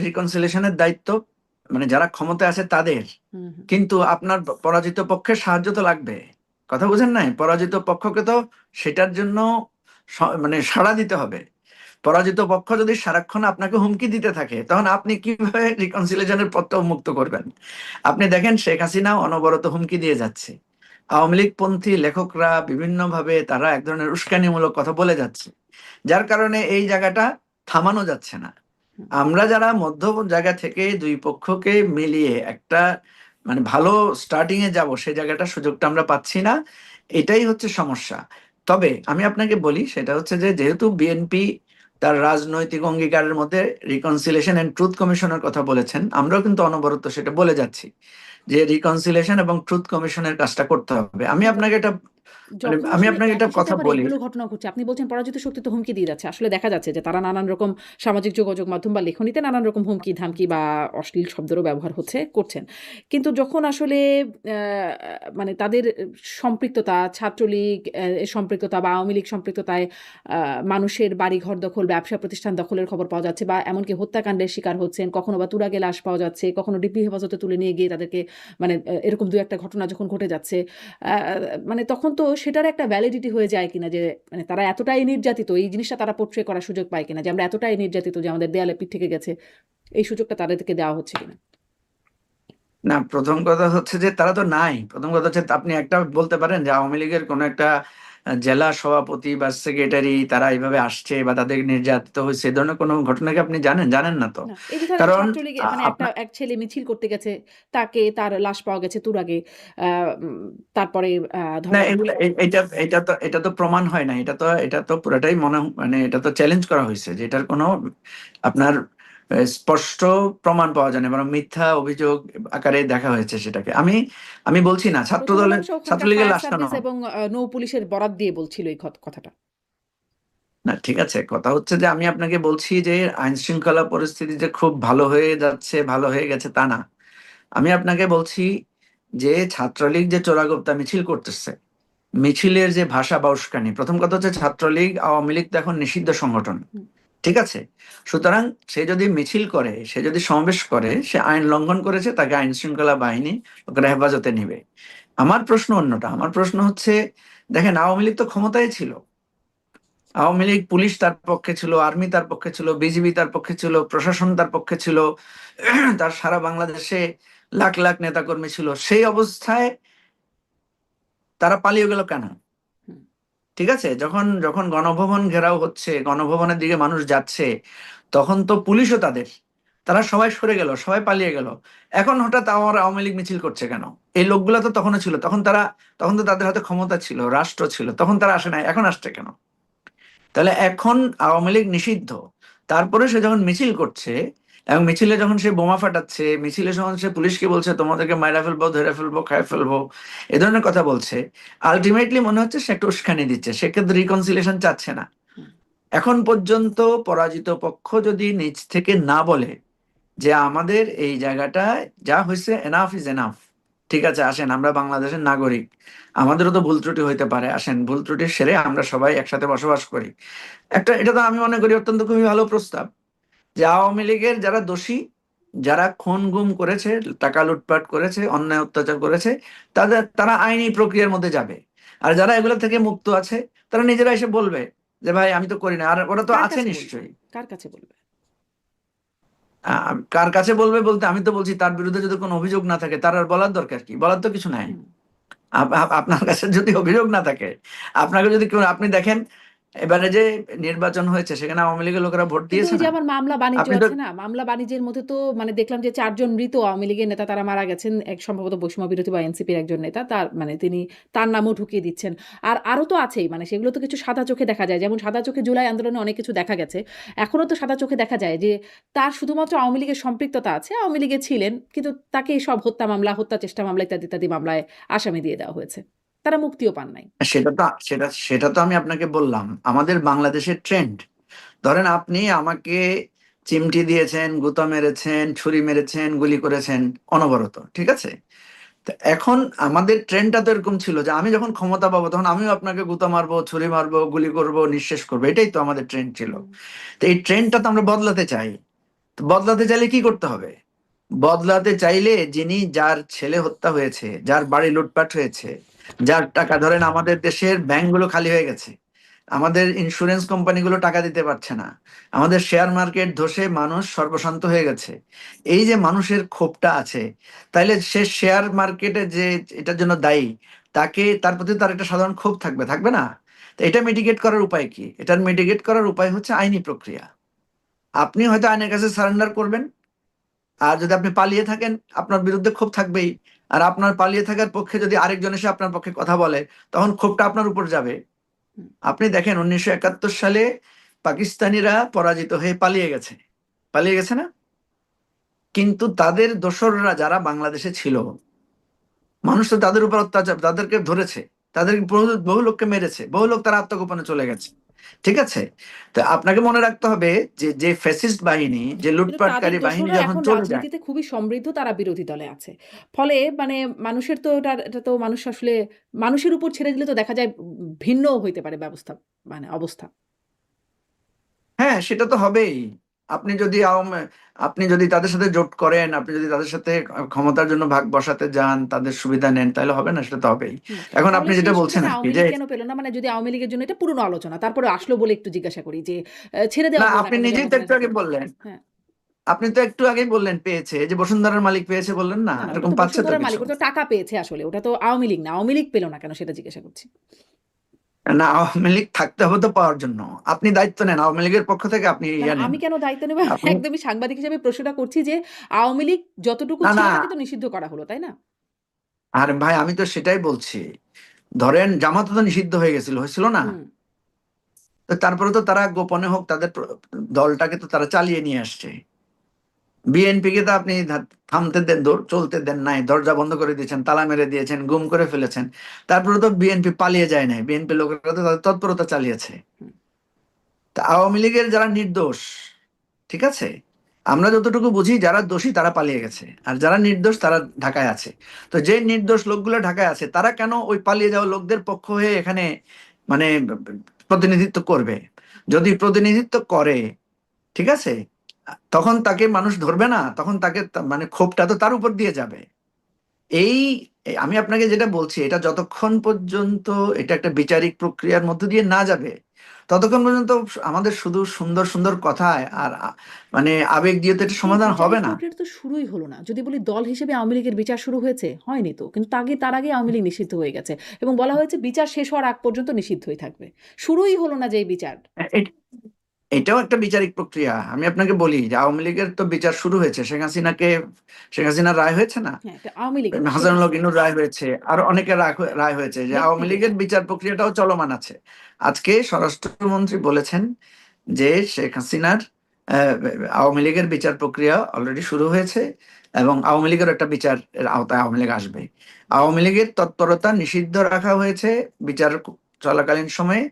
রিকনসিলেশনের দায়িত্ব মানে যারা ক্ষমতায় আছে তাদের,
হুম হুম
কিন্তু আপনার পরাজিত পক্ষের সাহায্য তো লাগবে। কথা বুঝেন নাই? পরাজিত পক্ষকে তো সেটার জন্য মানে সাড়া দিতে হবে। পরাজিত পক্ষ যদি সারাক্ষণ আপনাকে হুমকি দিতে থাকে, তখন আপনি কিভাবে রিকনসিলেশনের পথটা উন্মুক্ত করবেন? আপনি দেখেন শেখ হাসিনা অনবরত হুমকি দিয়ে যাচ্ছে, আওয়ামী লীগ পন্থী লেখকরা বিভিন্নভাবে তারা এক ধরনের উস্কানিমূলক কথা বলে যাচ্ছে, যার কারণে এই জায়গাটা থামানো যাচ্ছে না।
হুম।
আমরা যারা মধ্য জায়গা থেকে দুই পক্ষকে মিলিয়ে একটা মানে ভালো স্টার্টিং এ যাব, সেই জায়গাটা সুযোগটা আমরা পাচ্ছি না। এটাই হচ্ছে সমস্যা। তবে আমি আপনাকে বলি, সেটা হচ্ছে যে যেহেতু বিএনপি তার রাজনৈতিক অঙ্গীকারের মধ্যে রিকনসিলিয়েশন এন্ড ট্রুথ কমিশনের কথা বলেছেন, আমরাও কিন্তু অনবরত সেটা বলে যাচ্ছি যে রিকনসিলিয়েশন এবং ট্রুথ কমিশনের কাজটা করতে হবে। আমি
কিন্তু
আপনাকে এটা মানে
যখন
আমি
আসলে
আপনাকে এটা
একই সাথে
কথা
আবার
বলি।
এগুলো ঘটনা ঘটছে, আপনি বলছেন পরাজিত শক্তি তো হুমকি দিয়ে যাচ্ছে। আসলে দেখা যাচ্ছে যে তারা নানান রকম সামাজিক যোগাযোগ মাধ্যম বা লেখনীতে নানান রকম হুমকি-ধামকি বা অশ্লীল শব্দেরও ব্যবহার করছেন। কিন্তু যখন আসলে মানে তাদের সম্পৃক্ততা, ছাত্রলীগ সম্পৃক্ততা বা আওয়ামী লীগ সম্পৃক্ততায় মানুষের বাড়িঘর দখল, ব্যবসা প্রতিষ্ঠান দখলের খবর পাওয়া যাচ্ছে বা এমনকি হত্যাকাণ্ডের শিকার হচ্ছেন, কখনো বা তুরাগে লাশ পাওয়া যাচ্ছে, কখনো ডিবি হেফাজতে তুলে নিয়ে গিয়ে তাদেরকে মানে এরকম ২-১ টা ঘটনা যখন ঘটে যাচ্ছে, আ মানে তখন তো সেটার একটা ভ্যালিডিটি হয়ে যায় কিনা যে মানে তারা এতটাই নির্যাতিত, এই জিনিসটা তারা পোর্ট্রে করার সুযোগ পায় কিনা যে আমরা এতটাই নির্যাতিত যে আমাদের দেয়ালে পিঠ থেকে গেছে, এই সুযোগটা তাদেরকে দেওয়া হচ্ছে কিনা?
না, প্রথম কথা হচ্ছে যে তারা তো নাই। প্রথম কথা হচ্ছে আপনি একটা বলতে পারেন যে আওয়ামী লীগের কোন একটা জেলা সভাপতি বা সেক্রেটারি তারা এইভাবে আসছে বা তাদের নির্যাতিত হয়েছে, এই ধরনের কোনো ঘটনা কি আপনি জানেন? জানেন না তো।
না, এই যে ধরেন
কারণ
ছাত্রলীগে মানে
আপনার
এক ছেলে মিছিল করতে গেছে, তার লাশ পাওয়া গেছে তুরাগে। আ উম তারপরে
না,
ধরেন
এগুলা এটা তো প্রমাণ হয় না। এটা তো পুরাটাই মানে এটা তো চ্যালেঞ্জ করা হয়েছে যে এটার কোনো আপনার স্পষ্ট প্রমাণ পাওয়া যায় না, বরং মিথ্যা অভিযোগ আকারে দেখা হয়েছে সেটাকে। আমি বলছি না
প্রথম একাংশ ওখানকার
ছাত্রলীগের
ফায়ার
লাশটা
সার্ভিস
নয়।
এবং নৌ পুলিশের বরাত দিয়ে বলছিল এই কথাটা।
না, ঠিক আছে, কথা হচ্ছে যে আমি আপনাকে বলছি যে আইন শৃঙ্খলা পরিস্থিতি যে খুব ভালো হয়ে যাচ্ছে, ভালো হয়ে গেছে তা না। আমি আপনাকে বলছি যে ছাত্রলীগ যে চোরাগোপ্তা মিছিল করতেছে, মিছিলের যে ভাষা বা উস্কানি, প্রথম কথা হচ্ছে ছাত্রলীগ আওয়ামী লীগ তো এখন নিষিদ্ধ সংগঠন,
হুম,
ঠিক আছে? সুতরাং সে যদি মিছিল করে, সে যদি সমাবেশ করে, সে আইন লঙ্ঘন করেছে, তাকে আইন শৃঙ্খলা বাহিনী ওকে হেফাজতে নিবে। আমার প্রশ্ন অন্যটা। আমার প্রশ্ন হচ্ছে, দেখেন আওয়ামী লীগ তো ক্ষমতায় ছিল, আওয়ামী লীগ পুলিশ তার পক্ষে ছিল, আর্মি তার পক্ষে ছিল, বিজিবি তার পক্ষে ছিল, প্রশাসন তার পক্ষে ছিল, তার সারা বাংলাদেশে লাখ লাখ নেতাকর্মী ছিল। সেই অবস্থায় তারা পালিয়ে গেল কেন?
হুম।
ঠিক আছে, যখন যখন গণভবন ঘেরাও হচ্ছে, গণভবনের দিকে মানুষ যাচ্ছে, তখন তো পুলিশও তারা সবাই সরে গেল, সবাই পালিয়ে গেল। এখন হঠাৎ আমার আওয়ামী লীগ মিছিল করছে কেন? এই লোকগুলা তো তখনও ছিল, তখন তো তাদের হাতে ক্ষমতা ছিল, রাষ্ট্র ছিল, তখন তারা আসে নাই, এখন আসছে কেন? তাহলে এখন আওয়ামী লীগ নিষিদ্ধ, তারপরে সে যখন মিছিল করছে এবং মিছিলে যখন সে বোমা ফাটাচ্ছে, মিছিলে যখন সে পুলিশকে বলছে তোমাদেরকে মাইরা ফেলবো, ধরে ফেলবো, খায় ফেলবো, এ ধরনের কথা বলছে, আলটিমেটলি মনে হচ্ছে সে একটা উস্কানি দিচ্ছে, সে কিন্তু রিকনসিলিয়েশন চাচ্ছে না।
হুম।
এখন পর্যন্ত পরাজিত পক্ষ যদি নিজ থেকে না বলে যে আমাদের এই জায়গাটায় যা হয়েছে, এনাফ ইজ এনাফ, ঠিক আছে, আসেন আমরা বাংলাদেশের নাগরিক, আমাদেরও তো ভুল ত্রুটি হইতে পারে, আসেন ভুল ত্রুটি সেরে আমরা সবাই একসাথে বসবাস করি। এটা তো আমি মনে করি অত্যন্ত খুবই ভালো প্রস্তাব, যে আওয়ামী লীগের যারা দোষী, যারা খুন গুম করেছে, টাকা লুটপাট করেছে, অন্যায় অত্যাচার করেছে, তারা আইনি প্রক্রিয়ার মধ্যে যাবে। আর যারা এগুলো থেকে মুক্ত আছে, তারা নিজেরা এসে বলবে যে ভাই আমি তো করি না। আর ওরা তো
কার
আছে
কাছে বলবে?
নিশ্চয়ই।
কার কাছে বলবে?
কার কাছে বলবে বলতে আমি তো বলছি তার বিরুদ্ধে যদি কোনো অভিযোগ না থাকে, তার আর বলার দরকার কি? বলার তো কিছু নাই।
হুম।
আপনার কাছে যদি অভিযোগ না থাকে, আপনাকে যদি কেউ, আপনি দেখেন এবারে যে নির্বাচন হয়েছে সেখানে আওয়ামী লীগের লোকেরা ভোট
কিন্তু
দিয়েছে
ওই যে
না?
আবার মামলা বাণিজ্য
আপনি তো
আছে না? মামলা বাণিজ্যের মধ্যে তো মানে দেখলাম যে ৪ জন মৃত আওয়ামী লীগের নেতা তারা মারা গেছেন। এক সম্ভবত বৈষম্য বিরোধী বা এনসিপির একজন নেতা। মানে তিনি তার নামও ঢুকিয়ে দিচ্ছেন। আর আরো তো আছেই। মানে সেগুলো তো কিছু সাদা চোখে দেখা যায়। যেমন সাদা চোখে জুলাই আন্দোলনে অনেক কিছু দেখা গেছে। এখনো তো সাদা চোখে দেখা যায় যে তার শুধুমাত্র আওয়ামী লীগের সম্পৃক্ততা আছে। আওয়ামী লীগে ছিলেন। কিন্তু তাকে সব হত্যা মামলা, হত্যা চেষ্টা মামলা ইত্যাদি, ইত্যাদি মামলায় আসামি দিয়ে দেওয়া হয়েছে। তারা মুক্তিও পান নাই।
সেটা তো আমি আপনাকে বললাম আমাদের বাংলাদেশের ট্রেন্ড। ধরেন আপনি আমাকে চিমটি দিয়েছেন, গুতা মেরেছেন, ছুরি মেরেছেন, গুলি করেছেন অনবরত, ঠিক আছে? তো এখন আমাদের ট্রেন্ডটা তো এরকম ছিল যে আমি যখন ক্ষমতা পাবো তখন আমিও আপনাকে গুতা মারবো, ছুরি মারবো, গুলি করব, নিঃশেষ করবো, এটাই তো আমাদের ট্রেন্ড ছিল।
হুম।
তো এই ট্রেন্ডটা তো আমরা বদলাতে চাই। তো বদলাতে চাইলে কি করতে হবে? বদলাতে চাইলে যার ছেলে হত্যা হয়েছে, যার বাড়ি লুটপাট হয়েছে, যার টাকা, ধরেন আমাদের দেশের ব্যাংকগুলো খালি হয়ে গেছে, আমাদের ইন্স্যুরেন্স কোম্পানিগুলো টাকা দিতে পারছে না, আমাদের শেয়ার মার্কেট ধসে মানুষ সর্বশান্ত হয়ে গেছে, এই যে মানুষের ক্ষোভটা আছে, তাইলে সে শেয়ার মার্কেটে যে এটার জন্য দায়ী, তার প্রতি তার একটা সাধারণ ক্ষোভ থাকবে, থাকবে না? তো এটা মিটিগেট করার উপায় কি? এটার মিটিগেট করার উপায় হচ্ছে আইনি প্রক্রিয়া। আপনি হয়তো আইনের কাছে সারেন্ডার করবেন, আর যদি আপনি পালিয়ে থাকেন আপনার বিরুদ্ধে ক্ষোভ থাকবেই। আর আপনার পালিয়ে থাকার পক্ষে যদি আরেকজন এসে আপনার পক্ষে কথা বলে, তখন ক্ষোভটা আপনার উপর যাবে।
হুম।
আপনি দেখেন 1971 সালে পাকিস্তানিরা পরাজিত হয়ে পালিয়ে গেছে না? কিন্তু তাদের দোসররা যারা বাংলাদেশে ছিল, মানুষ তো তাদের উপর অত্যাচার, তাদেরকে ধরেছে, তাদের বহু বহু লোককে মেরেছে, বহু লোক তারা আত্মগোপনে চলে গেছে। ঠিক আছে? তো আপনাকে মনে রাখতে হবে যে যে ফ্যাসিস্ট বাহিনী, যে
কিন্তু তাদের
লুটপাটকারী বাহিনী
দোসররা
যখন
এখন
চলে যায়,
রাজনীতিতে খুবই সমৃদ্ধ, তারা বিরোধী দলে আছে। ফলে মানে মানুষের তো এটা তো মানুষ আসলে মানুষের উপর ছেড়ে দিলে তো দেখা যায় ভিন্নও হইতে পারে ব্যবস্থা, মানে অবস্থা।
হ্যাঁ, সেটা তো হবেই। আপনি যদি আপনি যদি তাদের সাথে জোট করেন, আপনি যদি তাদের সাথে ক্ষমতার জন্য ভাগ বসাতে যান, তাদের সুবিধা নেন, তাহলে হবে না? সেটা তো হবেই।
হুম।
এখন
তাহলে
আপনি যেটা
সেই
বলছেন
সুবিধা
আর কি,
আওয়ামী
যে
লীগ কেন পেল না? মানে যদি আওয়ামী লীগের জন্য এটা পুরনো আলোচনা। তারপরে আসলো বলে একটু জিজ্ঞাসা করি যে ছেড়ে
না,
দেওয়া হলো না
আপনি
কেন
নিজেই তো
জনগণের
একটু আগে
ভোটে?
বললেন,
হ্যাঁ।
আপনি তো একটু আগেই বললেন পেয়েছে, এই যে বসুন্ধরার মালিক পেয়েছে বললেন না,
না, ওটা
এরকম
তো
পাচ্ছে তো
বসুন্ধরার মালিক।
কিছু।
ওটা তো টাকা পেয়েছে আসলে। ওটা তো আওয়ামী লীগ না। আওয়ামী লীগ পেল না কেন সেটা জিজ্ঞাসা করছি।
না, আওয়ামী লীগ থাকতে হবে তো পাওয়ার জন্য। আপনি দায়িত্ব নেন, আওয়ামী লীগের পক্ষ থেকে আপনি
না,
ইয়া
না,
নেন।
আমি কেন দায়িত্ব নেব?
আপনি,
একদমই সাংবাদিক হিসেবে প্রশ্নটা করছি যে আওয়ামী লীগ যতটুকু
না
ছিল
না,
তাকে তো নিষিদ্ধ করা হলো, তাই না?
আর ভাই আমি তো সেটাই বলছি। ধরেন জামাত তো নিষিদ্ধ হয়ে গেছিল, হয়েছিল না?
হুম,
তো তারপরে তো তারা গোপনে হোক তাদের দলটাকে তো তারা চালিয়ে নিয়ে আসছে। বিএনপিকে তো আপনি থামতে দেন, চলতে দেন নাই, দরজা বন্ধ করে দিয়েছেন, তালা মেরে দিয়েছেন, গুম করে ফেলেছেন। তারপরে তো বিএনপি পালিয়ে যায় নাই, বিএনপি লোকেরা তো তাদের তৎপরতা চালিয়েছে।
হুম।
তা আওয়ামী লীগের যারা নির্দোষ, ঠিক আছে, আমরা যতটুকু বুঝি যারা দোষী তারা পালিয়ে গেছে, আর যারা নির্দোষ তারা ঢাকায় আছে। তো যে নির্দোষ লোকগুলো ঢাকায় আছে, তারা কেন ওই পালিয়ে যাওয়া লোকদের পক্ষ হয়ে এখানে মানে প্রতিনিধিত্ব করবে? যদি প্রতিনিধিত্ব করে, ঠিক আছে, তখন তাকে মানুষ ধরবে না, তখন তাকে মানে ক্ষোভটা তো তার উপর দিয়ে যাবে। এই আমি আপনাকে যেটা বলছি, এটা যতক্ষণ পর্যন্ত এটা একটা বিচারিক প্রক্রিয়ার মধ্য দিয়ে না যাবে, ততক্ষণ পর্যন্ত আমাদের শুধু সুন্দর সুন্দর কথায় আর মানে আবেগ দিয়ে তো এটা
সেই
সমাধান হবে
বিচারিক
না।
প্রক্রিয়াটা তো শুরুই হলো না। যদি বলি দল হিসেবে আওয়ামী লীগের বিচার শুরু হয়েছে, হয়নি তো। কিন্তু তার আগে আওয়ামী লীগ নিষিদ্ধ হয়ে গেছে এবং বলা হয়েছে বিচার শেষ হওয়ার আগ পর্যন্ত নিষিদ্ধই থাকবে। শুরুই হলো না যে এই বিচার।
এটাও একটা বিচারিক প্রক্রিয়া। আমি আপনাকে বলি যে আওয়ামী লীগের তো বিচার শুরু হয়েছে, শেখ হাসিনার রায় হয়েছে না,
হ্যাঁ, এটা আওয়ামী লীগের না, শেখ
হাসানুল
হাসিনার।
ইনুর রায় হয়েছে, আর অনেকের রায় হয়েছে, যে আওয়ামী
ব্যক্তিদের।
লীগের বিচার প্রক্রিয়াটাও চলমান আছে। আজকে স্বরাষ্ট্রমন্ত্রী বলেছেন যে শেখ হাসিনার আহ, আওয়ামী লীগের বিচার প্রক্রিয়া অলরেডি শুরু হয়েছে, এবং আওয়ামী লীগের একটা বিচারের আওতায় আওয়ামী লীগ আসবে। আওয়ামী লীগের তৎপরতা নিষিদ্ধ রাখা হয়েছে বিচার চলাকালীন সময়ে,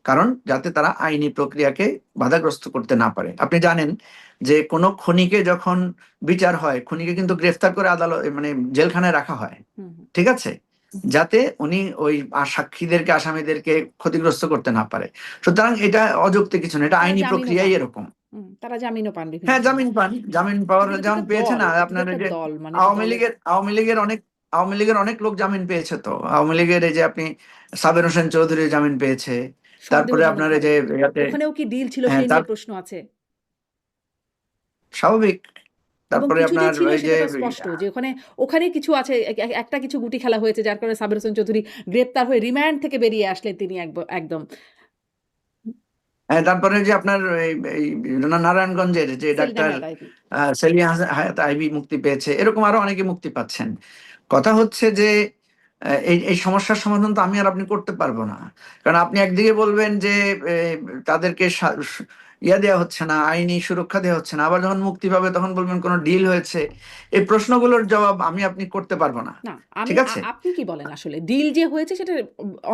কারণ যাতে তারা আইনি প্রক্রিয়াকে বাধাগ্রস্ত করতে না পারে। আপনি জানেন যে কোনো খুনিকে যখন বিচার হয়, খুনিকে কিন্তু গ্রেফতার করে আদালত মানে জেলখানায় রাখা হয়,
হুম, হুম।
ঠিক আছে, যাতে উনি ওই সাক্ষীদেরকে, আসামিদেরকে ক্ষতিগ্রস্ত করতে না পারে। সুতরাং এটা অযৌক্তিক কিছু না, এটা
তারা
আইনি
জামিনও
প্রক্রিয়াই
পান।
এরকম।
তারা জামিনও পান বিভিন্ন
হ্যাঁ,
সময়।
জামিন পান, জামিন পাওয়ার
কিন্তু এটা তো
যেমন
একটা
পেয়েছে
দল,
না
এটা তো
আপনার এই
একটা
যে
দল, মানে এটা দলের।
আওয়ামী লীগের অনেক লোক জামিন পেয়েছে, তো আওয়ামী লীগের এই যে আপনি সাবের হোসেন চৌধুরী জামিন পেয়েছে, তারপরে আপনার এই
সন্দেহজনকভাবে।
যে ইয়াতে,
ওখানেও কি ডিল ছিল
হ্যাঁ
সেই
তার
নিয়ে প্রশ্ন আছে।
স্বাভাবিক।
এবং
তারপরে
কিছু যে
আপনার
ছিল
ওই যে
সেটা তো স্পষ্ট যে ওখানে কিছু আছে, একটা কিছু গুটি খেলা হয়েছে যার কারণে সাবির হোসেন চৌধুরী গ্রেপ্তার হয়ে রিমান্ড থেকে বেরিয়ে আসলেন তিনি একদম
তারপরে যে আপনার এই নারায়ণগঞ্জের যে
সেলিনা
ডাক্তার
হায়াৎ আইভী।
সেলিনা হায়াৎ আইভী মুক্তি পেয়েছে, এরকম আরো অনেকে মুক্তি পাচ্ছেন। কথা হচ্ছে যে এই এই সমস্যার সমাধান তো আমি আর আপনি করতে পারবো না। কারণ আপনি একদিকে বলবেন যে তাদেরকে ইয়া দেওয়া হচ্ছে না, আইনি সুরক্ষা দেওয়া হচ্ছে না, আবার যখন মুক্তি পাবে তখন বলবেন কোনো ডিল হয়েছে। এই প্রশ্নগুলোর জবাব আমি আপনি করতে পারবো না।
না, আমি
ঠিক আছে?
আপনি কি বলেন আসলে? ডিল যে হয়েছে সেটা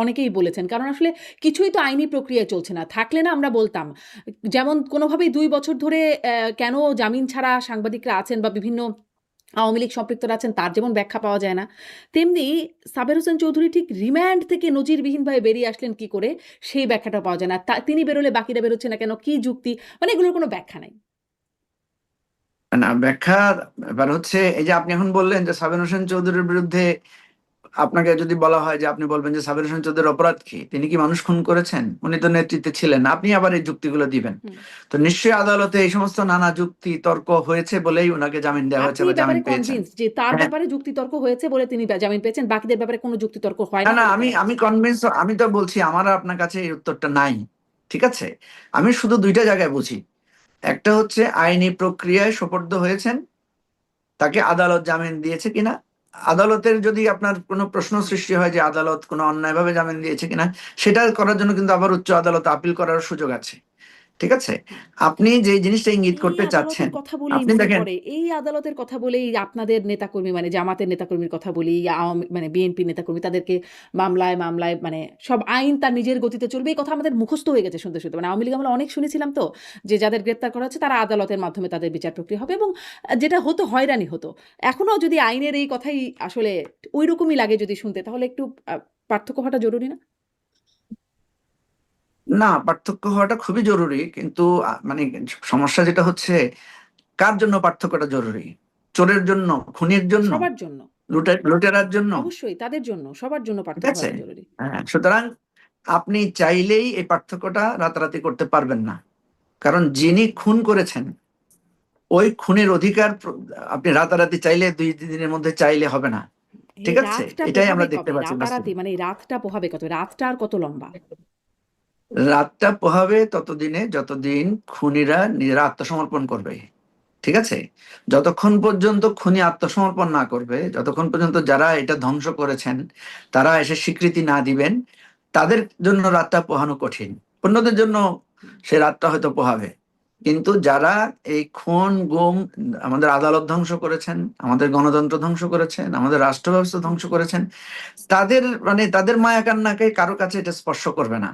অনেকেই বলেছেন। কারণ আসলে কিছুই তো আইনি প্রক্রিয়ায় চলছে না। থাকলে না আমরা বলতাম। যেমন কোনোভাবেই ২ বছর ধরে কেন জামিন ছাড়া সাংবাদিকরা আছেন বা বিভিন্ন আওয়ামী লীগ সম্পৃক্তরা আছেন তার যেমন ব্যাখ্যা পাওয়া যায় না। তেমনি সাবের হোসেন চৌধুরী ঠিক রিমান্ড থেকে নজিরবিহীনভাবে বেরিয়ে আসলেন কি করে সেই ব্যাখ্যাটা পাওয়া যায় না। তিনি বেরোলে বাকিরা বেরোচ্ছে না কেন? কি যুক্তি? মানে এগুলোর কোনো ব্যাখ্যা নাই।
না, ব্যাখ্যার ব্যাপার হচ্ছে এই যে আপনি এখন বললেন যে সাবের হোসেন চৌধুরীর বিরুদ্ধে আপনাকে যদি বলা হয় যে আপনি বলবেন যে সাবের হোসেন চৌধুরীর অপরাধ কি, তিনি কি মানুষ খুন করেছেন, উনি তো নেতৃত্বে ছিলেন না, আপনি আবার এই যুক্তিগুলো দিবেন।
হুম।
তো নিশ্চয়ই আদালতে এই সমস্ত নানা যুক্তি তর্ক হয়েছে বলেই ওনাকে জামিন দেওয়া হয়েছে
আপনি
বা
এই ব্যাপারে
জামিন পেয়েছেন।
কনভিন্স যে তার
হ্যাঁ,
ব্যাপারে যুক্তিতর্ক হয়েছে বলে তিনি জামিন পেয়েছেন, বাকিদের ব্যাপারে কোনো যুক্তিতর্ক হয়
না
না
না,
বলে
আমি
তারা
আমি
বলছেন?
কনভিন্স, আমি তো বলছি আমার আর আপনার কাছে এই উত্তরটা নাই। ঠিক আছে, আমি শুধু দুইটা জায়গায় বুঝি। একটা হচ্ছে আইনি প্রক্রিয়ায় সোপর্দ হয়েছেন, তাকে আদালত জামিন দিয়েছে কিনা। আদালতের যদি আপনার কোনো প্রশ্ন সৃষ্টি হয় যে আদালত কোনো অন্যায়ভাবে জামিন দিয়েছে কিনা, সেটা করার জন্য কিন্তু আবার উচ্চ আদালতে আপিল করার সুযোগ আছে। ঠিক আছে,
হুম।
আপনি যে জিনিসটা ইঙ্গিত
এই
করতে চাচ্ছেন,
আদালতের কথা বলেই
আপনি
মনে
দেখেন,
পড়ে, এই আদালতের কথা বলেই আপনাদের নেতাকর্মী মানে জামাতের নেতাকর্মীর কথা বলি, আওয়ামী মানে বিএনপি নেতাকর্মী তাদেরকে মামলায় মামলায় মানে সব আইন তার নিজের গতিতে চলবে, এই কথা আমাদের মুখস্থ হয়ে গেছে শুনতে শুনতে। মানে আওয়ামী লীগ আমরা অনেক শুনেছিলাম তো, যে যাদের গ্রেপ্তার করা হচ্ছে তারা আদালতের মাধ্যমে তাদের বিচার প্রক্রিয়া হবে, এবং যেটা হতো হয়রানি হতো। এখনো যদি আইনের এই কথাই আসলে ওই রকমই লাগে যদি শুনতে, তাহলে একটু পার্থক্য হওয়াটা জরুরি না?
না, পার্থক্য হওয়াটা খুবই জরুরি, কিন্তু মানে সমস্যা যেটা হচ্ছে, কার জন্য পার্থক্যটা জরুরি? চোরের জন্য, খুনির জন্য,
সবার জন্য।
লুটেরার জন্য?
অবশ্যই তাদের জন্য, সবার জন্য
ঠিক
পার্থক্য
আছে,
হওয়াটা জরুরি।
হ্যাঁ, সুতরাং আপনি চাইলেই এই পার্থক্যটা রাতারাতি করতে পারবেন না। কারণ যিনি খুন করেছেন, ওই খুনের অধিকার আপনি রাতারাতি চাইলে 2 দিনের মধ্যে চাইলে হবে না।
এই
ঠিক আছে,
রাতটা
এটাই
পোহাবে
আমরা দেখতে
কবে?
পাচ্ছি বাস্তবে।
রাতারাতি মানে এই রাতটা পোহাবে কত? রাতটা আর কত লম্বা?
রাতটা পোহাবে ততদিনে যতদিন খুনিরা নিজেরা আত্মসমর্পণ করবে। ঠিক আছে, যতক্ষণ পর্যন্ত খুনি আত্মসমর্পণ না করবে, যতক্ষণ পর্যন্ত যারা এটা ধ্বংস করেছেন তারা এসে স্বীকৃতি না দিবেন, তাদের জন্য রাতটা পোহানো কঠিন। অন্যদের জন্য সে রাতটা হয়তো পোহাবে, কিন্তু যারা এই খুন গুম, আমাদের আদালত ধ্বংস করেছেন, আমাদের গণতন্ত্র ধ্বংস করেছেন, আমাদের রাষ্ট্র ব্যবস্থা ধ্বংস করেছেন, তাদের মানে তাদের মায়া কান্নাকে কারো কাছে এটা স্পর্শ করবে না।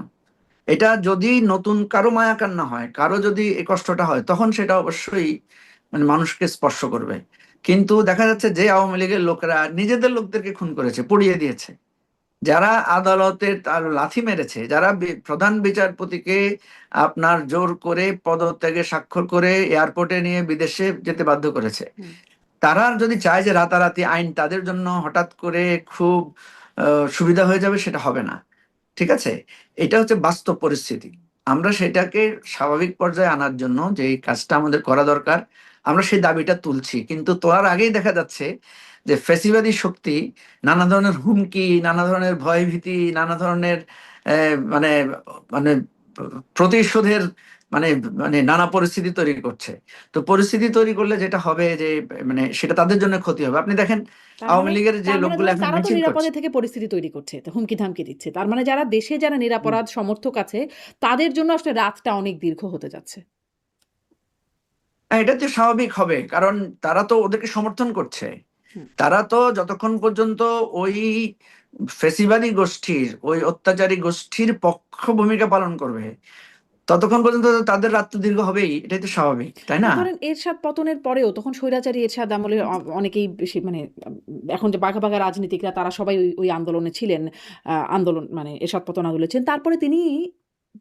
এটা যদি নতুন কারো মায়া কান্না হয়, কারো যদি এই কষ্টটা হয়, তখন সেটা অবশ্যই মানে মানুষকে স্পর্শ করবে। কিন্তু দেখা যাচ্ছে যে আওয়ামী লীগের লোকেরা নিজেদের লোকদেরকে খুন করেছে, পুড়িয়ে দিয়েছে, যারা আদালতের তার লাথি মেরেছে, যারা প্রধান বিচারপতিকে আপনার জোর করে পদত্যাগে স্বাক্ষর করে এয়ারপোর্টে নিয়ে বিদেশে যেতে বাধ্য করেছে,
হুম।
তারা যদি চায় যে রাতারাতি আইন তাদের জন্য হঠাৎ করে খুব সুবিধা হয়ে যাবে, সেটা হবে না। ঠিক আছে, এটা হচ্ছে বাস্তব পরিস্থিতি। আমরা সেটাকে স্বাভাবিক পর্যায়ে আনার জন্য যে এই কাজটা আমাদের করা দরকার, আমরা সেই দাবিটা তুলছি। কিন্তু তোলার আগেই দেখা যাচ্ছে যে ফ্যাসিবাদী শক্তি নানা ধরনের হুমকি, নানা ধরনের ভয়ভীতি, নানা ধরনের মানে মানে প্রতিশোধের মানে মানে নানা পরিস্থিতি তৈরি করছে। তো পরিস্থিতি তৈরি করলে যেটা হবে যে মানে সেটা তাদের জন্য ক্ষতি হবে। আপনি দেখেন
তার
আওয়ামী
মানে
লীগের যে
তার মানে
লোকগুলো
ধরেন
এখন
তারা তো
মিছিল করছে,
নিরাপদে থেকে পরিস্থিতি তৈরি করছে, তো হুমকি ধামকি দিচ্ছে। তার মানে যারা দেশে যারা নিরাপরাধ সমর্থক আছে, তাদের জন্য আসলে রাতটা অনেক দীর্ঘ হতে যাচ্ছে।
হ্যাঁ, এটা তো স্বাভাবিক হবে, কারণ তারা তো ওদেরকে সমর্থন করছে।
হুম।
তারা তো যতক্ষণ পর্যন্ত ওই ফেসিবাদী গোষ্ঠীর, ওই অত্যাচারী গোষ্ঠীর পক্ষ ভূমিকা পালন করবে, ততক্ষণ পর্যন্ত তো তাদের রাত তো দীর্ঘ হবেই, এটাই তো স্বাভাবিক, তাই
না
না?
ধরেন এরশাদ পতনের পরেও তখন স্বৈরাচারী এরশাদ আমলে অনেকেই বেশি মানে এখন যে বাঘা বাঘা রাজনীতিকরা তারা সবাই ওই আন্দোলনে ছিলেন, আন্দোলন মানে এরশাদ পতন আন্দোলনে ছিলেন। তারপরে তিনি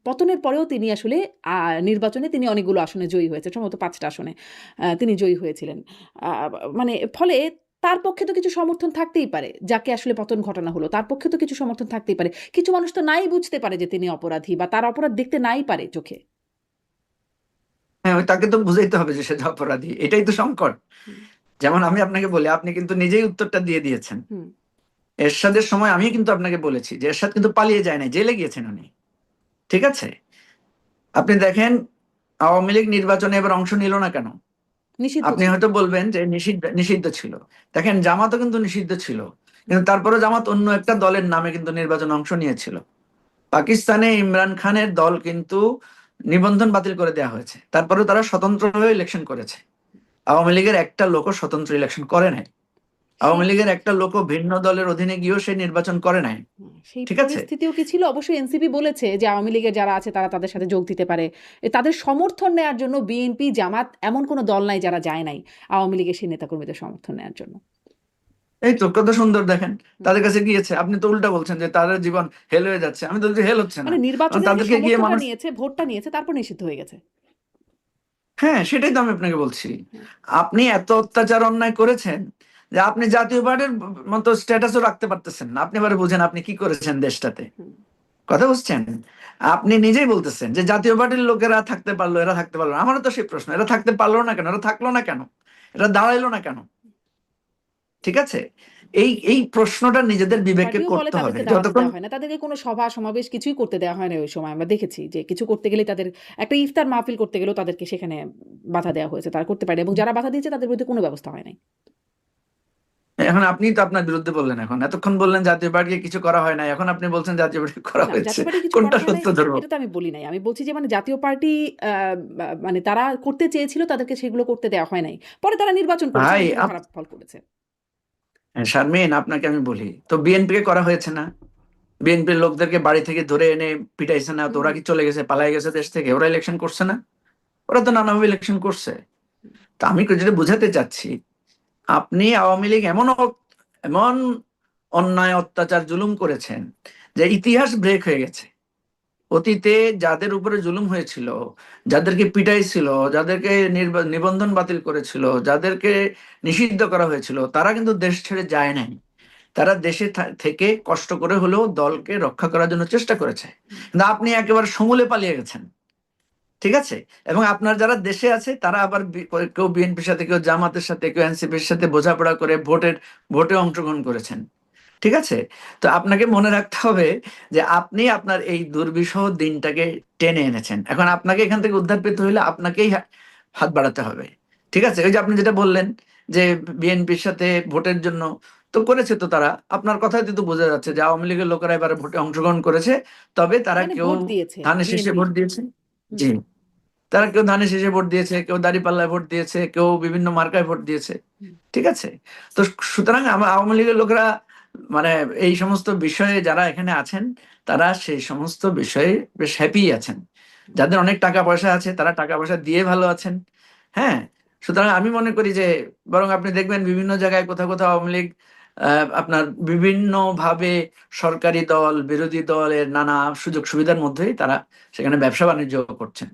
পতনের পরেও তিনি আসলে নির্বাচনে তিনি অনেকগুলো আসনে জয়ী হয়েছে, সম্ভবত 5টা আসনে তিনি জয়ী হয়েছিলেন। মানে ফলে তার পক্ষে তো কিছু সমর্থন থাকতেই পারে, যাকে আসলে পতন ঘটানো হলো তার পক্ষে তো কিছু সমর্থন থাকতেই পারে। কিছু মানুষ তো নাই বুঝতে পারে যে তিনি অপরাধী, বা তার অপরাধ দেখতে নাই পারে চোখে।
হ্যাঁ, ওই তাকে তো বুঝাইতে হবে যে সে যে অপরাধী, এটাই তো সংকট।
হুম।
যেমন আমি আপনাকে বলি, আপনি কিন্তু নিজেই উত্তরটা দিয়ে দিয়েছেন।
হুম।
এরশাদের সময় আমি কিন্তু আপনাকে বলেছি যে এরশাদ কিন্তু পালিয়ে যায় না, জেলে গিয়েছেন উনি। ঠিক আছে, আপনি দেখেন আওয়ামী লীগ নির্বাচনে এবার অংশ নিল না কেন?
নিষিদ্ধ
আপনি
ছিল।
হয়তো বলবেন যে নিষিদ্ধ নিষিদ্ধ ছিল। দেখেন জামাতও কিন্তু নিষিদ্ধ ছিল, কিন্তু তারপরে জামাত অন্য একটা দলের নামে কিন্তু নির্বাচনে অংশ নিয়েছিল। পাকিস্তানে ইমরান খানের দল কিন্তু নিবন্ধন বাতিল করে দেওয়া হয়েছে, তারপরে তারা স্বতন্ত্রভাবে ইলেকশন করেছে। আওয়ামী লীগের একটা লোকও স্বতন্ত্র ইলেকশন করে নাই।
সেই
আওয়ামী লীগের একটা লোকও ভিন্ন দলের অধীনে গিয়েও সে নির্বাচন করে নাই।
সেই
ঠিক আছে,
পরিস্থিতিও কি ছিল? অবশ্যই এনসিপি বলেছে যে আওয়ামী লীগের যারা আছে তারা তাদের সাথে যোগ দিতে পারে। তাদের সমর্থন নেয়ার জন্য বিএনপি, জামাত এমন কোনো দল নাই যারা যায় নাই আওয়ামী লীগের সেই নেতাকর্মীদের সমর্থন নেয়ার জন্য।
এই তো কত সুন্দর দেখেন,
হুম।
তাদের কাছে গিয়েছে। আপনি তো উল্টা বলছেন যে তাদের জীবন হেল হয়ে যাচ্ছে, আমি তো বলছি হেল হচ্ছে না।
মানে
কারণ
নির্বাচনের আগে
তাদেরকে গিয়ে
সমর্থনটা
মানুষ,
নিয়েছে, ভোটটা নিয়েছে, তারপর নিষিদ্ধ হয়ে গেছে।
হ্যাঁ, সেটাই তো আমি আপনাকে বলছি।
হ্যাঁ।
আপনি এত অত্যাচার অন্যায় করেছেন যে আপনি জাতীয় পার্টির মতো স্ট্যাটাসও রাখতে পারতেছেন না। আপনি এবারে বুঝেন আপনি কি করেছেন দেশটাতে।
হুম।
কথা বুঝছেন? আপনি নিজেই বলতেছেন যে জাতীয় পার্টির লোকেরা থাকতে পারলো, এরা থাকতে পারলো না। আমারও তো সেই প্রশ্ন, এরা থাকতে পারলো না কেন, এরা থাকলো না কেন, এরা দাঁড়াইলো না কেন? ঠিক আছে, এই এই প্রশ্নটা নিজেদের
জাতীয়
বিবেককে
পার্টিও বলে
করতে হবে
তাদেরকে দাঁড়াতে
যতক্ষণ।
দেওয়া হয় না। তাদেরকে কোনো সভা সমাবেশ কিছুই করতে দেওয়া হয় না ওই সময়। আমরা দেখেছি যে কিছু করতে গেলে তাদের একটা ইফতার মাহফিল করতে গেলেও তাদেরকে সেখানে বাধা দেওয়া হয়েছে। তারা করতে পারে এবং যারা বাধা দিয়েছে তাদের বিরুদ্ধে কোনো ব্যবস্থা হয় নাই।
এখন আপনি তো আপনার বিরুদ্ধে বললেন, এখন এতক্ষণ বললেন জাতীয় পার্টিকে কিছু করা হয় না, এখন আপনি বলছেন জাতীয় পার্টি করা
না,
হয়েছে।
জাতীয় পার্টি কিছু
কোনটা
করা হয় নাই,
সত্য ধরবো?
এটা তো আমি বলি নাই। আমি বলছি যে মানে জাতীয় পার্টি আ মানে তারা করতে চেয়েছিল তাদেরকে সেগুলো করতে দেওয়া হয় নাই। পরে তারা নির্বাচন করেছে
ভাই
এবং সেটা খারাপ ফল করেছে।
শারমিন, আপনাকে আমি বলি তো বিএনপি কে করা হয়েছে না? বিএনপির লোকদেরকে বাড়ি থেকে ধরে এনে পিটাইছে না? তো
হুম,
ওরা কি চলে গেছে, পালাই গেছে দেশ থেকে? ওরা ইলেকশন করছে না? ওরা তো নানাভাবে ইলেকশন করছে। তো আমি যেটা বুঝাতে চাচ্ছি, আপনি আওয়ামী লীগ এমন এমন অন্যায় অত্যাচার জুলুম করেছেন যে ইতিহাস ব্রেক হয়ে গেছে। অতীতে যাদের উপরে জুলুম হয়েছিল, যাদেরকে পিটাইছিল, যাদেরকে নিবন্ধন বাতিল করেছিল, যাদেরকে নিষিদ্ধ করা হয়েছিল, তারা কিন্তু দেশ ছেড়ে যায় নাই। তারা দেশে থেকে কষ্ট করে হলেও দলকে রক্ষা করার জন্য চেষ্টা করেছে।
হুম,
কিন্তু আপনি একেবারে সমূলে পালিয়ে গেছেন। ঠিক আছে, এবং আপনার যারা দেশে আছে তারা আবার কেউ বিএনপির সাথে, কেউ জামাতের সাথে, কেউ এনসিপির সাথে বোঝাপড়া করে ভোটে অংশগ্রহণ করেছেন। ঠিক আছে, তো আপনাকে মনে রাখতে হবে যে আপনি আপনার এই দুর্বিষহ দিনটাকে টেনে এনেছেন। এখন আপনাকে এখান থেকে উদ্ধার পেতে হলে আপনাকেই হাত বাড়াতে হবে। ঠিক আছে, ওই যে আপনি যেটা বললেন যে বিএনপির সাথে ভোটের জন্য তো করেছে, তো তারা আপনার কথায় তো বোঝা যাচ্ছে যে আওয়ামী লীগের লোকেরা এবারে ভোটে অংশগ্রহণ করেছে। তবে তারা
মানে
কেউ
ভোট দিয়েছে
ধানের শীষে
বিএনপি।
ভোট দিয়েছে।
হুম,
জি, তারা কেউ ধানের শীষে ভোট দিয়েছে, কেউ দাঁড়িপাল্লায় ভোট দিয়েছে, কেউ বিভিন্ন মার্কায় ভোট দিয়েছে।
হুম,
ঠিক আছে, তো সুতরাং আওয়ামী লীগের লোকেরা মানে এই সমস্ত বিষয়ে যারা এখানে আছেন, তারা সেই সমস্ত বিষয়ে বেশ হ্যাপি আছেন। যাদের অনেক টাকা পয়সা আছে তারা টাকা পয়সা দিয়ে ভালো আছেন। হ্যাঁ, সুতরাং আমি মনে করি যে বরং আপনি দেখবেন বিভিন্ন জায়গায় কোথাও কোথাও আওয়ামী লীগ আপনার বিভিন্ন ভাবে সরকারি দল বিরোধী দলের নানা সুযোগ সুবিধার মধ্যেই তারা সেখানে ব্যবসা বাণিজ্য করছেন,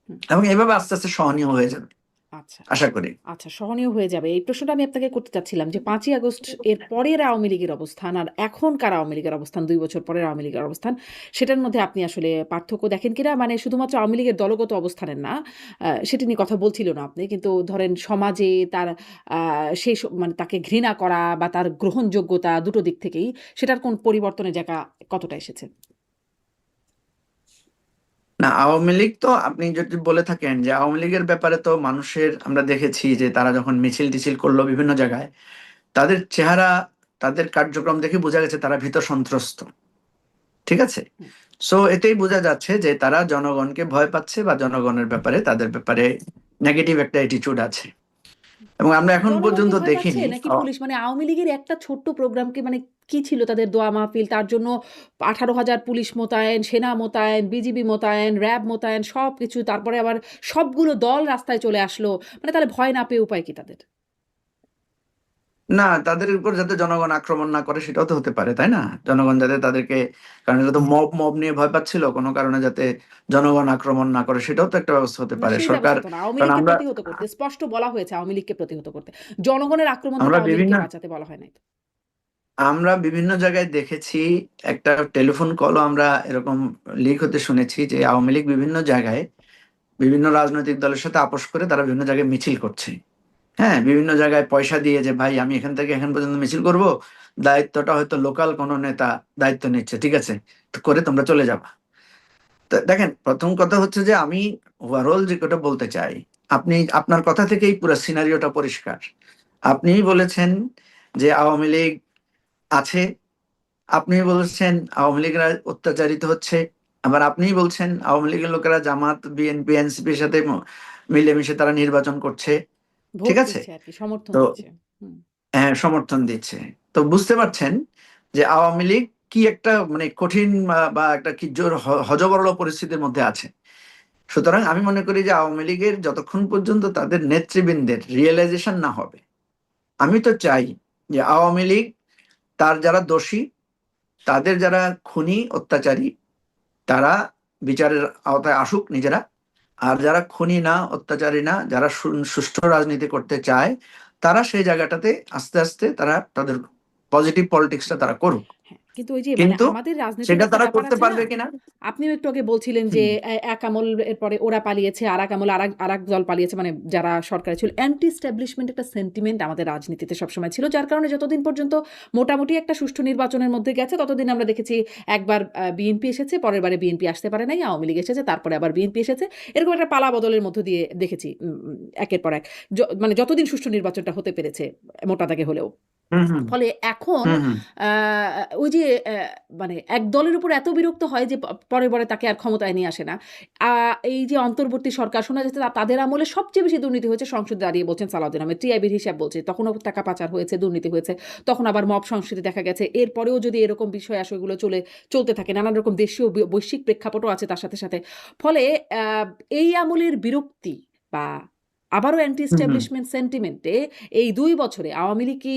হুম।
এবং এভাবে আস্তে আস্তে সহনীয় হয়ে যাবে
আচ্ছা।
আশা করি।
আচ্ছা, সহনীয় হয়ে যাবে। এই প্রশ্নটা আমি আপনাকে করতে চাচ্ছিলাম যে ৫ই আগস্ট এর পরের আওয়ামী লীগের অবস্থান আর এখনকার আওয়ামী লীগের অবস্থান, ২ বছর পরের আওয়ামী লীগের অবস্থান, সেটার মধ্যে আপনি আসলে পার্থক্য দেখেন কিনা? মানে শুধুমাত্র আওয়ামী লীগের দলগত অবস্থানের না, সেটি নিয়ে কথা বলছিলেন না আপনি। কিন্তু ধরেন সমাজে তার আ সেই মানে তাকে ঘৃণা করা বা তার গ্রহণযোগ্যতা দুটো দিক থেকেই সেটার কোন পরিবর্তনের জায়গা কতটা এসেছে?
না, আওয়ামী লীগ তো আপনি যদি বলে থাকেন যে আওয়ামী লীগের ব্যাপারে তো মানুষের আমরা দেখেছি যে তারা যখন মিছিল টিছিল করলো বিভিন্ন জায়গায়, তাদের চেহারা, তাদের কার্যক্রম দেখে বোঝা গেছে তারা ভীত সন্ত্রস্ত। ঠিক আছে,
হুম।
সো এতেই বোঝা যাচ্ছে যে তারা জনগণকে ভয় পাচ্ছে বা জনগণের ব্যাপারে তাদের ব্যাপারে নেগেটিভ একটা অ্যাটিটিউড আছে, এবং আমরা এখন
জনগণকে
পর্যন্ত
ভয় পাচ্ছে
দেখিনি।
নাকি পুলিশ? মানে আওয়ামী লীগের একটা ছোট্ট প্রোগ্রামকে মানে কি ছিল তাদের দোয়া মাহফিল, তার জন্য ১৮,০০০ পুলিশ মোতায়েন, সেনা মোতায়েন, বিজিবি মোতায়েন, র‍্যাব মোতায়েন সবকিছু। তারপরে আবার সবগুলো দল রাস্তায় চলে আসলো। মানে তাহলে ভয় না পেয়ে উপায় কি তাদের?
না, তাদের উপর যাতে জনগণ আক্রমণ না করে সেটাও তো হতে পারে, তাই না? জনগণ যাতে তাদেরকে, কারণ এটা তো মব মব নিয়ে ভয় পাচ্ছিল, কোনো কারণে যাতে জনগণ আক্রমণ না করে সেটাও তো একটা ব্যবস্থা হতে
না,
পারে
সেই
সরকার।
ব্যবস্থা তো না। আওয়ামী
কারণ
লীগকে
আমরা
প্রতিহত করতে স্পষ্ট বলা হয়েছে আওয়ামী লীগকে প্রতিহত করতে। জনগণের আক্রমণ থেকে
আমরা
আওয়ামী
বিভিন্ন
লীগকে বাঁচাতে বলা হয় নাই তো।
আমরা বিভিন্ন জায়গায় দেখেছি, একটা টেলিফোন কলও আমরা এরকম লিক হতে শুনেছি যে আওয়ামী লীগ বিভিন্ন জায়গায় বিভিন্ন রাজনৈতিক দলের সাথে আপোষ করে তারা বিভিন্ন জায়গায় মিছিল করছে। হ্যাঁ, বিভিন্ন জায়গায় পয়সা দিয়ে যে ভাই আমি এখান থেকে এখান পর্যন্ত মিছিল করব, দায়িত্বটা হয়তো লোকাল কোনো নেতা দায়িত্ব নিচ্ছে, ঠিক আছে, তো করে তোমরা চলে যাবা। তো দেখেন, প্রথম কথা হচ্ছে যে আমি ওভারঅল যে কথা বলতে চাই, আপনি আপনার কথা থেকেই পুরো সিনারিওটা পরিষ্কার। আপনিই বলেছেন যে আওয়ামী লীগ আছে, আপনি বলছেন আওয়ামী লীগরা অত্যাচারিত হচ্ছে, আবার আপনিই বলছেন আওয়ামী লীগের লোকেরা জামাত বিএনপি এনসিপির সাথে মিলেমিশে তারা নির্বাচন করছে।
ভোট
ঠিক আছে,
দিচ্ছে আরকি, সমর্থন
তো
দিচ্ছে। হুম।
হ্যাঁ, সমর্থন দিচ্ছে। তো বুঝতে পারছেন যে আওয়ামী লীগ কি একটা মানে কঠিন বা একটা কি জোর হযবরল পরিস্থিতির মধ্যে আছে। সুতরাং আমি মনে করি যে আওয়ামী লীগের যতক্ষণ পর্যন্ত তাদের নেতৃবৃন্দের রিয়েলাইজেশন না হবে, আমি তো চাই যে আওয়ামী লীগ তার যারা দোষী, তাদের যারা খুনি অত্যাচারী, তারা বিচারের আওতায় আসুক নিজেরা। আর যারা খুনি না, অত্যাচারী না, যারা সুষ্ঠু রাজনীতি করতে চায়, তারা সেই জায়গাটাতে আস্তে আস্তে তারা তাদের পজিটিভ পলিটিক্সটা তারা করুক।
হ্যাঁ, কিন্তু ওই যে মানে
কিন্তু
আমাদের রাজনীতির
সেটা
একটা
তারা
ব্যাপার
করতে
আছে না?
পারবে কিনা।
আপনিও একটু আগে বলছিলেন যে
হুম
এক আমল এর পরে ওরা পালিয়েছে, আরেক আমল আরেক দল পালিয়েছে, মানে যারা সরকারে ছিল। অ্যান্টি এস্টাবলিশমেন্ট একটা সেন্টিমেন্ট আমাদের রাজনীতিতে সবসময় ছিল, যার কারণে যতদিন পর্যন্ত মোটামুটি একটা সুষ্ঠু নির্বাচনের মধ্যে গেছে ততদিন আমরা দেখেছি একবার বিএনপি এসেছে, পরের বারে বিএনপি আসতে পারে নাই, আওয়ামী লীগ এসেছে, তারপরে আবার বিএনপি এসেছে, এরকম একটা পালা বদলের মধ্য দিয়ে দেখেছি একের পর এক, মানে যতদিন সুষ্ঠু নির্বাচনটা হতে পেরেছে মোটা দাগে হলেও।
হুম হুম
ফলে এখন
হুম হুম
ওই যে মানে এক দলের উপর এত বিরক্ত হয় যে পরে পরে তাকে আর ক্ষমতায় নিয়ে আসে না। এই যে অন্তর্বর্তী সরকার, শোনা যাচ্ছে তাদের আমলে সবচেয়ে বেশি দুর্নীতি হয়েছে, সংসদে দাঁড়িয়ে বলছেন সালাউদ্দিন আহমেদ, টিআইবির হিসাব বলছে, তখনও টাকা পাচার হয়েছে, দুর্নীতি হয়েছে, তখন আবার মব সংস্কৃতি দেখা গেছে। এরপরেও যদি এরকম বিষয় আসলে চলতে থাকে, নানান রকম দেশীয় বৈশ্বিক প্রেক্ষাপটও আছে তার সাথে সাথে। ফলে এই আমলের বিরক্তি বা আবারও অ্যান্টি
হুম হুম।
এস্টাবলিশমেন্ট সেন্টিমেন্টে এই ২ বছরে আওয়ামী লীগ কি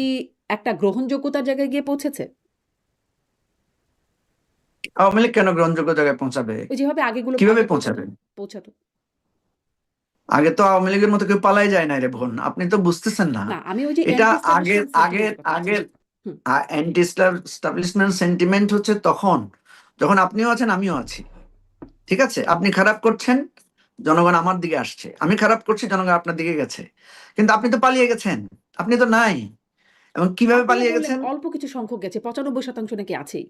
একটা গ্রহণযোগ্যতার জায়গায় গিয়ে পৌঁছেছে?
আওয়ামী লীগ কেন গ্রহণযোগ্য জায়গায় পৌঁছাবে?
ওই যেভাবে আগেগুলো
কিভাবে
আগে পৌঁছাতো
পৌঁছাবে?
পৌঁছাতো
আগে তো আওয়ামী লীগের মতো কেউ পালাই যায় না রে বোন, আপনি তো বুঝতেছেন না।
না, আমি ওই যে
এটা
অ্যান্টি
আগের
এস্টাবলিশমেন্ট
আগের
সেন্টিমেন্টের কথা বলছি।
আগের
হুম।
অ্যান্টি এস্টাবলিশমেন্ট সেন্টিমেন্ট হচ্ছে তখন যখন আপনিও আছেন আমিও আছি। ঠিক আছে, আপনি খারাপ করছেন, জনগণ আমার দিকে আসছে, আমি খারাপ করছি, জনগণ আপনার দিকে গেছে। কিন্তু আপনি তো পালিয়ে গেছেন, আপনি তো নাই। এবং কিভাবে
আপনারা
পালিয়ে
বললেন
গেছেন?
অল্প কিছু সংখ্যক গেছে, ৯৫% নাকি আছেই।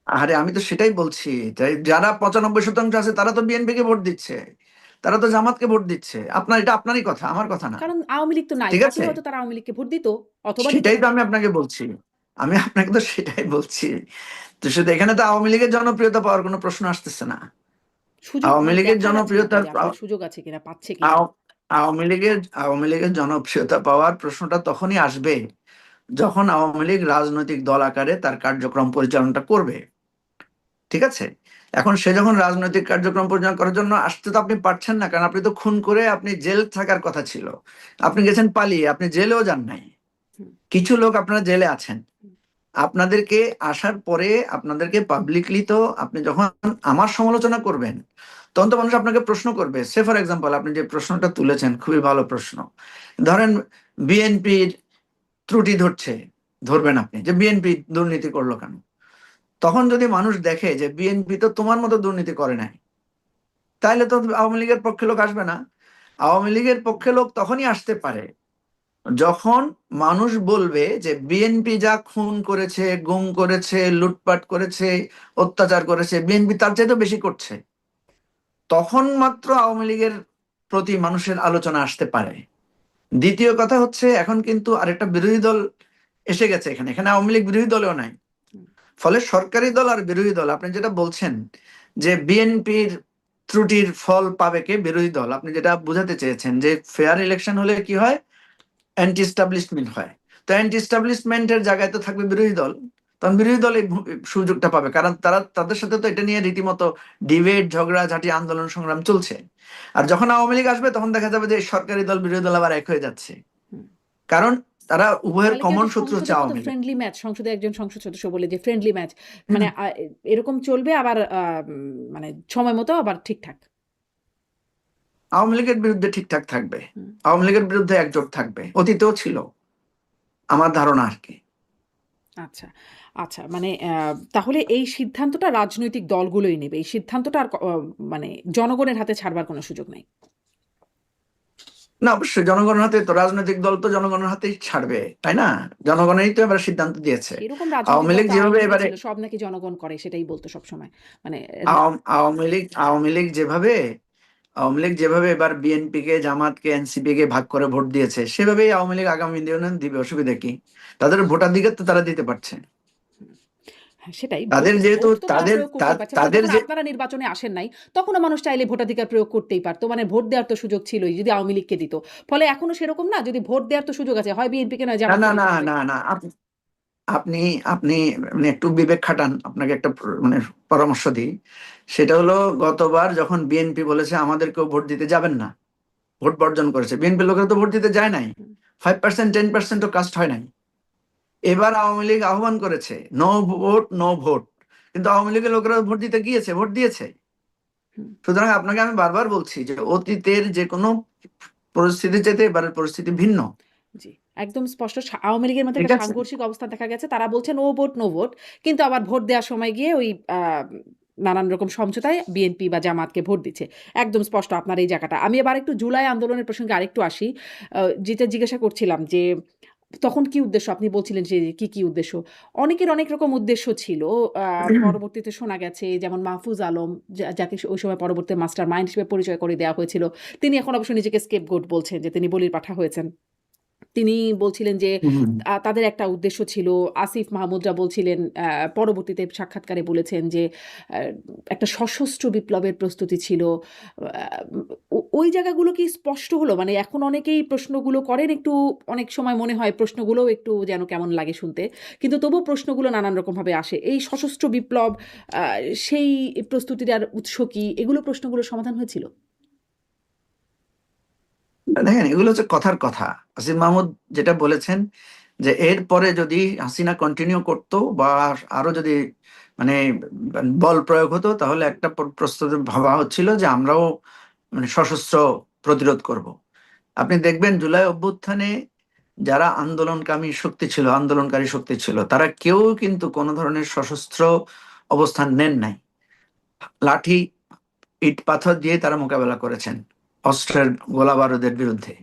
আরে আমি তো সেটাই বলছি, তাই যারা 95% আছে তারা তো বিএনপি কে ভোট দিচ্ছে, তারা তো জামাতকে ভোট দিচ্ছে। আপনার এটা আপনারই কথা, আমার কথা না।
কারণ আওয়ামী লীগ তো নাই,
ঠিক
থাকলে
আছে,
হয়তো তারা আওয়ামী লীগকে ভোট দিত, অথবা দিত
সেটাই
না।
তো আমি আপনাকে বলছি, আমি আপনাকে তো সেটাই বলছি। তো শুধু এখানে তো আওয়ামী লীগের জনপ্রিয়তা পাওয়ার কোনো প্রশ্ন আসতেছে না।
সুযোগ
আওয়ামী
মানে
লীগের
দেখা যাচ্ছে নাকি
জনপ্রিয়তার
যে আসলে সুযোগ আছে কিনা, পাচ্ছে কিনা?
আওয়ামী লীগের জনপ্রিয়তা পাওয়ার প্রশ্নটা তখনই আসবে যখন আওয়ামী লীগ রাজনৈতিক দল আকারে তার কার্যক্রম পরিচালনাটা করবে। ঠিক আছে, এখন সে যখন রাজনৈতিক কার্যক্রম পরিচালনা করার জন্য আসতে তো আপনি পারছেন না, কারণ আপনি তো খুন করে আপনি জেল থাকার কথা ছিল, আপনি গেছেন পালিয়ে, আপনি জেলেও যান নাই।
হুম,
কিছু লোক আপনারা জেলে আছেন,
হুম,
আপনাদেরকে আসার পরে আপনাদেরকে পাবলিকলি তো আপনি যখন আমার সমালোচনা করবেন তখন তো মানুষ আপনাকে প্রশ্ন করবে। সে ফর এক্সাম্পল আপনি যে প্রশ্নটা তুলেছেন খুবই ভালো প্রশ্ন। ধরেন বিএনপির ত্রুটি ধরবেন আপনি যে বিএনপি দুর্নীতি করলো কেন। তখন যদি মানুষ দেখে যে বিএনপি তো তোমার মতো দুর্নীতি করে নাই, তাহলে তো আওয়ামী লীগের পক্ষে লোক আসবে না। আওয়ামী লীগের পক্ষে লোক তখনই আসতে পারে যখন মানুষ বলবে যে বিএনপি যা খুন করেছে, গুম করেছে, লুটপাট করেছে, অত্যাচার করেছে, বিএনপি তার চাইতে বেশি করছে। তখন মাত্র আওয়ামী লীগের প্রতি মানুষের আলোচনা আসতে পারে। দ্বিতীয় কথা হচ্ছে এখন কিন্তু আরেকটা বিরোধী দল এসে গেছে এখানে, এখানে আওয়ামী লীগ বিরোধী দলেও নাই।
হুম।
ফলে সরকারি দল আর বিরোধী দল, আপনি যেটা বলছেন যে বিএনপির ত্রুটির ফল পাবে কে, বিরোধী দল। আপনি যেটা বোঝাতে চেয়েছেন যে ফেয়ার ইলেকশন হলে কি হয়, অ্যান্টি এস্টাবলিশমেন্ট হয়। তো অ্যান্টি এস্টাবলিশমেন্টের জায়গায় তো থাকবে বিরোধী দল, তখন বিরোধী দল এই সুযোগটা পাবে, কারণ তারা তাদের সাথে তো এটা নিয়ে রীতিমতো ডিবেট, ঝগড়াঝাটি, আন্দোলন সংগ্রাম চলছে। আর যখন আওয়ামী লীগ আসবে তখন দেখা যাবে যে সরকারি দল বিরোধী দল আবার এক হয়ে যাচ্ছে,
হুম।
কারণ তারা উভয়ের
তাহলে কি
কমন
হয়তো
শত্রু হচ্ছে
সংসদের মতো
আওয়ামী লীগ।
ফ্রেন্ডলি ম্যাচ, সংসদে একজন সংসদ সদস্য বলে যে ফ্রেন্ডলি ম্যাচ,
হুম,
মানে এরকম চলবে আবার মানে সময় মতো আবার ঠিকঠাক।
আওয়ামী লীগের বিরুদ্ধে ঠিকঠাক থাকবে,
হুম।
আওয়ামী লীগের বিরুদ্ধে একজোট থাকবে, অতীতেও ছিল আমার ধারণা আর কি।
আচ্ছা, আচ্ছা, মানে তাহলে এই সিদ্ধান্তটা রাজনৈতিক দলগুলোই নেবে। এই সিদ্ধান্তটা আর মানে জনগণের হাতে ছাড়বার কোনো সুযোগ নাই।
না, অবশ্যই জনগণের হাতে, তো রাজনৈতিক দল তো জনগণের হাতেই ছাড়বে, তাই না? জনগণই তো এবার সিদ্ধান্ত দিয়েছে।
সেরকম রাজনৈতিক
আওয়ামী
দল
লীগ
তো
যেভাবে
আওয়ামী লীগে
এবারে
ছিল, সব নাকি জনগণ করে সেটাই বলতো সবসময়। মানে
আওয়ামী লীগ যেভাবে এবার বিএনপি কে, জামাতকে, এনসিপি কে ভাগ করে ভোট দিয়েছে, সেভাবেই আওয়ামী লীগ আগামী দিনে দিবে। অসুবিধা কি? তাদের ভোটাধিকার তো তারা দিতে পারছে।
হ্যাঁ, সেটাই। ভোট
তাদের যেহেতু
ভোট তো তারা
তাদের
প্রয়োগ করতেই পারছে। মানে
তাদের
যখন
যে,
আপনারা নির্বাচনে আসেন নাই, তখনও মানুষ চাইলে ভোটাধিকার প্রয়োগ করতেই পারত। মানে ভোট দেওয়ার তো সুযোগ ছিলই, যদি আওয়ামী লীগকে দিত। ফলে এখনো সেরকম না, যদি ভোট দেওয়ার তো সুযোগ আছে, হয় বিএনপিকে নয়
না না
জামাতকে
না
দিতে হবে।
না না আপনি আপনি মানে একটু বিবেক খাটান, আপনাকে একটা মানে পরামর্শ দিই। সেটা হলো, গতবার যখন বিএনপি বলেছে আমাদেরকেও ভোট দিতে যাবেন না, ভোট বর্জন করেছে, বিএনপি লোকেরা তো ভোট দিতে যায় নাই।
হুম,
5%, 10% কাস্ট হয় নাই। এবার আওয়ামী লীগ আহ্বান করেছে নো ভোট, নো ভোট, কিন্তু আওয়ামী লীগের লোকেরা ভোট দিতে গিয়েছে, ভোট দিয়েছে।
হুম।
সুতরাং আপনাকে আমি বারবার বলছি যে অতীতের যে কোনো পরিস্থিতির চাইতে এবারের পরিস্থিতি ভিন্ন।
জি, একদম স্পষ্ট আওয়ামী লীগের মধ্যে
ঠিক
একটা
আছে?
সাংঘর্ষিক অবস্থান দেখা গেছে। তারা বলছে নো ভোট, নো ভোট। কিন্তু আবার ভোট দেওয়ার সময় গিয়ে ওই নানান রকম সমঝোতায় বিএনপি বা জামাতকে ভোট দিচ্ছে। একদম স্পষ্ট আপনার এই জায়গাটা। আমি এবার একটু জুলাই আন্দোলনের প্রসঙ্গে আরেকটু আসি। যেটা জিজ্ঞাসা করছিলাম যে তখন কি উদ্দেশ্য? আপনি বলছিলেন যে কি উদ্দেশ্য? অনেকের অনেক রকম উদ্দেশ্য ছিল। পরবর্তীতে শোনা গেছে যেমন মাহফুজ আলম যাকে ওই সময় পরবর্তীতে মাস্টার মাইন্ড হিসেবে পরিচয় করে দেওয়া হয়েছিল। তিনি এখন অবশ্য নিজেকে স্কেপগোট বলছেন যে তিনি বলির পাঠা হয়েছেন। তিনি বলছিলেন যে
হুম।
তাদের একটা উদ্দেশ্য ছিল। আসিফ মাহমুদরা বলছিলেন পরবর্তীতে সাক্ষাৎকারে বলেছেন যে আ একটা সশস্ত্র বিপ্লবের প্রস্তুতি ছিল। ওই জায়গাগুলো কি স্পষ্ট হলো? মানে এখন অনেকেই প্রশ্নগুলো করেন একটু অনেক সময় মনে হয় প্রশ্নগুলোও একটু যেন কেমন লাগে শুনতে। কিন্তু তবুও প্রশ্নগুলো নানান রকমভাবে আসে। এই সশস্ত্র বিপ্লব আ সেই প্রস্তুতিটার উৎস কি? এগুলো প্রশ্নগুলোর সমাধান হয়েছিল?
দেখেন, এগুলো হচ্ছে কথার কথা। আসিফ মাহমুদ যেটা বলেছেন যে এরপরে যদি হাসিনা কন্টিনিউ করতো বা আরো যদি মানে বল প্রয়োগ হতো, তাহলে একটা প্রস্তুতি ভাবা হচ্ছিল যে আমরাও মানে সশস্ত্র প্রতিরোধ করব। আপনি দেখবেন জুলাই অভ্যুত্থানে যারা আন্দোলনকারী শক্তি ছিল, তারা কেউ কিন্তু কোনো ধরনের সশস্ত্র অবস্থান নেন নাই। লাঠি, ইট পাথর দিয়ে তারা মোকাবেলা করেছেন অস্ত্রের গোলা বারুদের বিরুদ্ধে।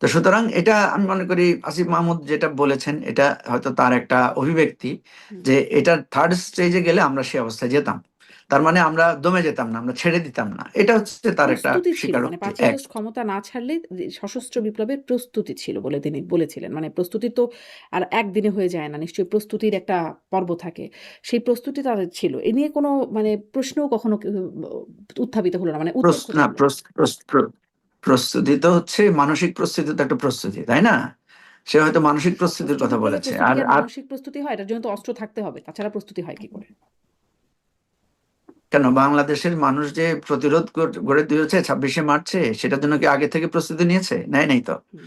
তো সুতরাং এটা আমি মনে করি আসিফ মাহমুদ যেটা বলেছেন এটা হয়তো তার একটা অভিব্যক্তি,
হুম।
যে এটা থার্ড স্টেজে গেলে আমরা সেই অবস্থায় যেতাম। তার মানে আমরা দমে যেতাম না, আমরা ছেড়ে দিতাম না। এটা হচ্ছে তার একটা
প্রস্তুতি ছিল। মানে
স্বীকারোক্তি
৫ই
এক।
আগস্ট ক্ষমতা না ছাড়লে সশস্ত্র বিপ্লবের প্রস্তুতি ছিল বলে তিনি বলেছিলেন। মানে প্রস্তুতি তো আর একদিনে হয়ে যায় না। নিশ্চয়ই প্রস্তুতির একটা পর্ব থাকে। সেই প্রস্তুতি তাদের ছিল। এ নিয়ে কোনো মানে প্রশ্নও কখনো উত্থাপিত হলো না। মানে উত্তর
প্রস- না
খোঁজা হলো না।
প্রস- প্রস- প্র- প্রস্তুতি তো হচ্ছে মানসিক প্রস্তুতি, তো একটা প্রস্তুতি, তাই না? সে হয়তো মানসিক প্রস্তুতির
সশস্ত্র
কথা
বিপ্লবের
বলেছে।
প্রস্তুতি
আর
কি আর
আর
মানসিক প্রস্তুতি হয়? এটার জন্য তো অস্ত্র থাকতে হবে। তাছাড়া প্রস্তুতি হয় কি করে?
কেন বাংলাদেশের মানুষ যে প্রতিরোধ গড়ে তুলেছে 26শে মার্চে, সেটার জন্য কি আগে থেকে প্রস্তুতি নিয়েছে? নেয় নাই তো।
হুম।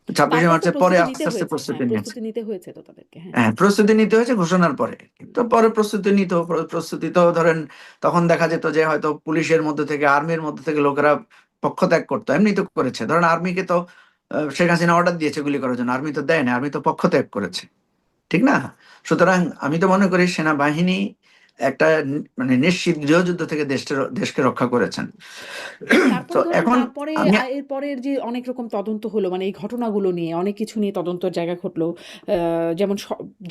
26শে
তারপর তো
মার্চের পরে
প্রস্তুতি
আস্তে
নিতে
আস্তে
হয়েছে। হ্যাঁ,
প্রস্তুতি নিয়েছে।
প্রস্তুতি নিতে হয়েছে তো তাদেরকে। হ্যাঁ।
হ্যাঁ, প্রস্তুতি নিতে হয়েছে ঘোষণার পরে। কিন্তু পরে প্রস্তুতি নিত, প্রস্তুতি তো ধরেন তখন দেখা যেত যে হয়তো পুলিশের মধ্যে থেকে, আর্মির মধ্যে থেকে লোকেরা পক্ষত্যাগ করতো। এমনি তো করেছে, ধরেন আর্মিকে তো শেখ হাসিনা অর্ডার দিয়েছে গুলি করার জন্য, আর্মি তো দেয় না, আর্মি তো পক্ষত্যাগ করেছে। ঠিক না? সুতরাং আমি তো মনে করি সেনাবাহিনী একটা মানে নিশ্চিত গৃহযুদ্ধ থেকে দেশকে রক্ষা করেছেন। তো
তারপরে ধরেন
এখন
তারপরে
আমি
এর পরের যে অনেক রকম তদন্ত হলো মানে এই ঘটনাগুলো নিয়ে অনেক কিছু নিয়ে তদন্তের জায়গা ঘটলো। যেমন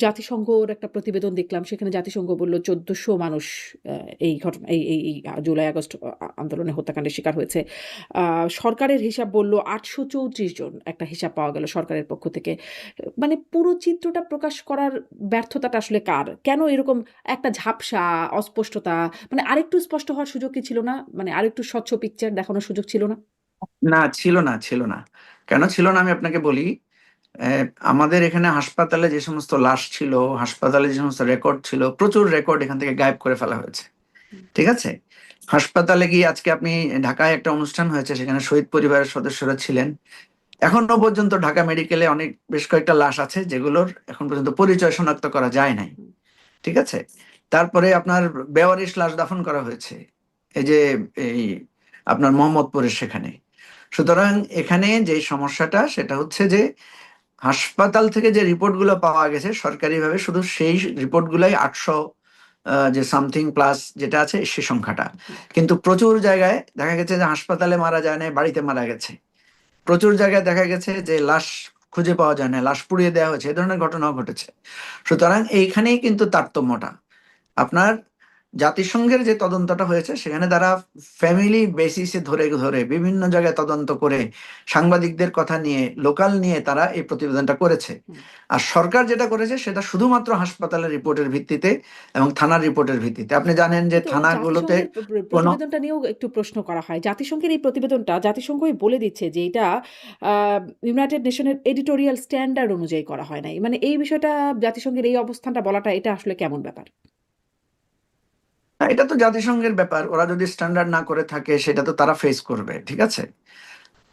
জাতিসংঘর একটা প্রতিবেদন দেখলাম সেখানে জাতিসংঘ বলল ১৪০০ মানুষ এই ঘটনা এই জুলাই আগস্ট আন্দোলনে হত্যাকাণ্ডের শিকার হয়েছে। সরকারের হিসাব বলল ৮৩৪ জন একটা হিসাব পাওয়া গেল সরকারের পক্ষ থেকে। মানে পুরো চিত্রটা প্রকাশ করার ব্যর্থতাটা আসলে কার? কেন এরকম একটা ঝাপসা, অস্পষ্টতা মানে আরেকটু স্পষ্ট হওয়ার সুযোগ কি ছিল না? মানে আরেকটু স্বচ্ছ পিকচার দেখানোর সুযোগ ছিল না?
না, ছিল না, ছিল না। কেন ছিল না আমি আপনাকে বলি। আমাদের এখানে হাসপাতালে যে সমস্ত লাশ ছিল, হাসপাতালে যে সমস্ত রেকর্ড ছিল, প্রচুর রেকর্ড এখান থেকে গায়েব করে ফেলা হয়েছে।
হুম,
ঠিক আছে? হাসপাতালে গিয়ে আজকে আপনি, ঢাকায় একটা অনুষ্ঠান হয়েছে, সেখানে শহীদ পরিবারের সদস্যরা ছিলেন। এখনো পর্যন্ত ঢাকা মেডিকেলে বেশ কয়েকটা লাশ আছে যেগুলোর এখন পর্যন্ত পরিচয় শনাক্ত করা যায় নাই।
হুম,
ঠিক আছে? তারপরে আপনার বেওয়ারিশ লাশ দাফন করা হয়েছে এই যে এই আপনার মোহাম্মদপুরের সেখানে। সুতরাং এখানে যে সমস্যাটা সেটা হচ্ছে যে হাসপাতাল থেকে যে রিপোর্ট গুলো পাওয়া গেছে সরকারিভাবে, শুধু সেই রিপোর্ট গুলাই ৮০০ যে সামথিং প্লাস যেটা আছে সে সংখ্যাটা।
হুম।
কিন্তু প্রচুর জায়গায় দেখা গেছে যে হাসপাতালে মারা যায় না, বাড়িতে মারা গেছে। প্রচুর জায়গায় দেখা গেছে যে লাশ খুঁজে পাওয়া যায় না, লাশ পুড়িয়ে দেওয়া হয়েছে, এ ধরনের ঘটনাও ঘটেছে। সুতরাং এইখানেই কিন্তু তারতম্যটা। আপনার জাতিসংঘের যে তদন্তটা হয়েছে সেখানে তারা ফ্যামিলি বেসিসে ধরে ধরে বিভিন্ন জায়গায় তদন্ত করে সাংবাদিকদের কথা নিয়ে, লোকাল নিয়ে তারা এই প্রতিবেদনটা করেছে।
হুম।
আর সরকার যেটা করেছে সেটা শুধুমাত্র হাসপাতালের রিপোর্টের ভিত্তিতে এবং থানার রিপোর্টের ভিত্তিতে। আপনি জানেন যে
কিন্তু
থানাগুলোতে
জাতিসংঘের
কোনো
প্রতিবেদনটা নিয়েও একটু প্রশ্ন করা হয়। জাতিসংঘের এই প্রতিবেদনটা জাতিসংঘই বলে দিচ্ছে যে এটা আ ইউনাইটেড নেশনের এডিটোরিয়াল স্ট্যান্ডার্ড অনুযায়ী করা হয় নাই। মানে এই বিষয়টা জাতিসংঘের এই অবস্থানটা বলাটা এটা আসলে কেমন ব্যাপার?
এটা তো জাতিসংঘের ব্যাপার, ওরা যদি স্ট্যান্ডার্ড না করে থাকে সেটা তো তারা ফেস করবে। ঠিক আছে?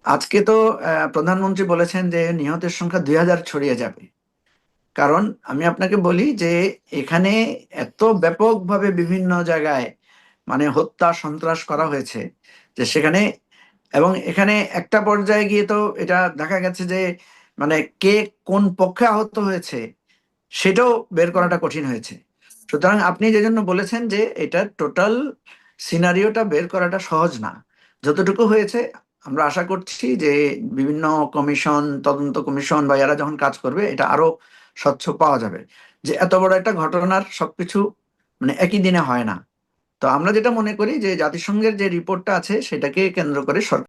আজকে তো প্রধানমন্ত্রী বলেছেন যে নিহতের সংখ্যা ২০০০ ছড়িয়ে যাবে। কারণ আমি আপনাকে বলি যে এখানে এত ব্যাপকভাবে বিভিন্ন জায়গায় মানে হত্যা সন্ত্রাস করা হয়েছে, যে সেখানে এবং এখানে একটা পর্যায়ে গিয়ে তো এটা দেখা গেছে যে মানে কে কোন পক্ষে আহত হয়েছে সেটাও বের করাটা কঠিন হয়েছে। সুতরাং আপনি যে জন্য বলেছেন যে এটা টোটাল সিনারিওটা বের করাটা সহজ না। যতটুকু হয়েছে আমরা আশা করছি যে বিভিন্ন কমিশন, তদন্ত কমিশন বা এরা যখন কাজ করবে এটা আরো স্বচ্ছ পাওয়া যাবে। যে এত বড় একটা ঘটনার সবকিছু মানে একই দিনে হয় না। তো আমরা যেটা মনে করি যে জাতিসংঘের যে রিপোর্টটা আছে সেটাকে কেন্দ্র করে সরকার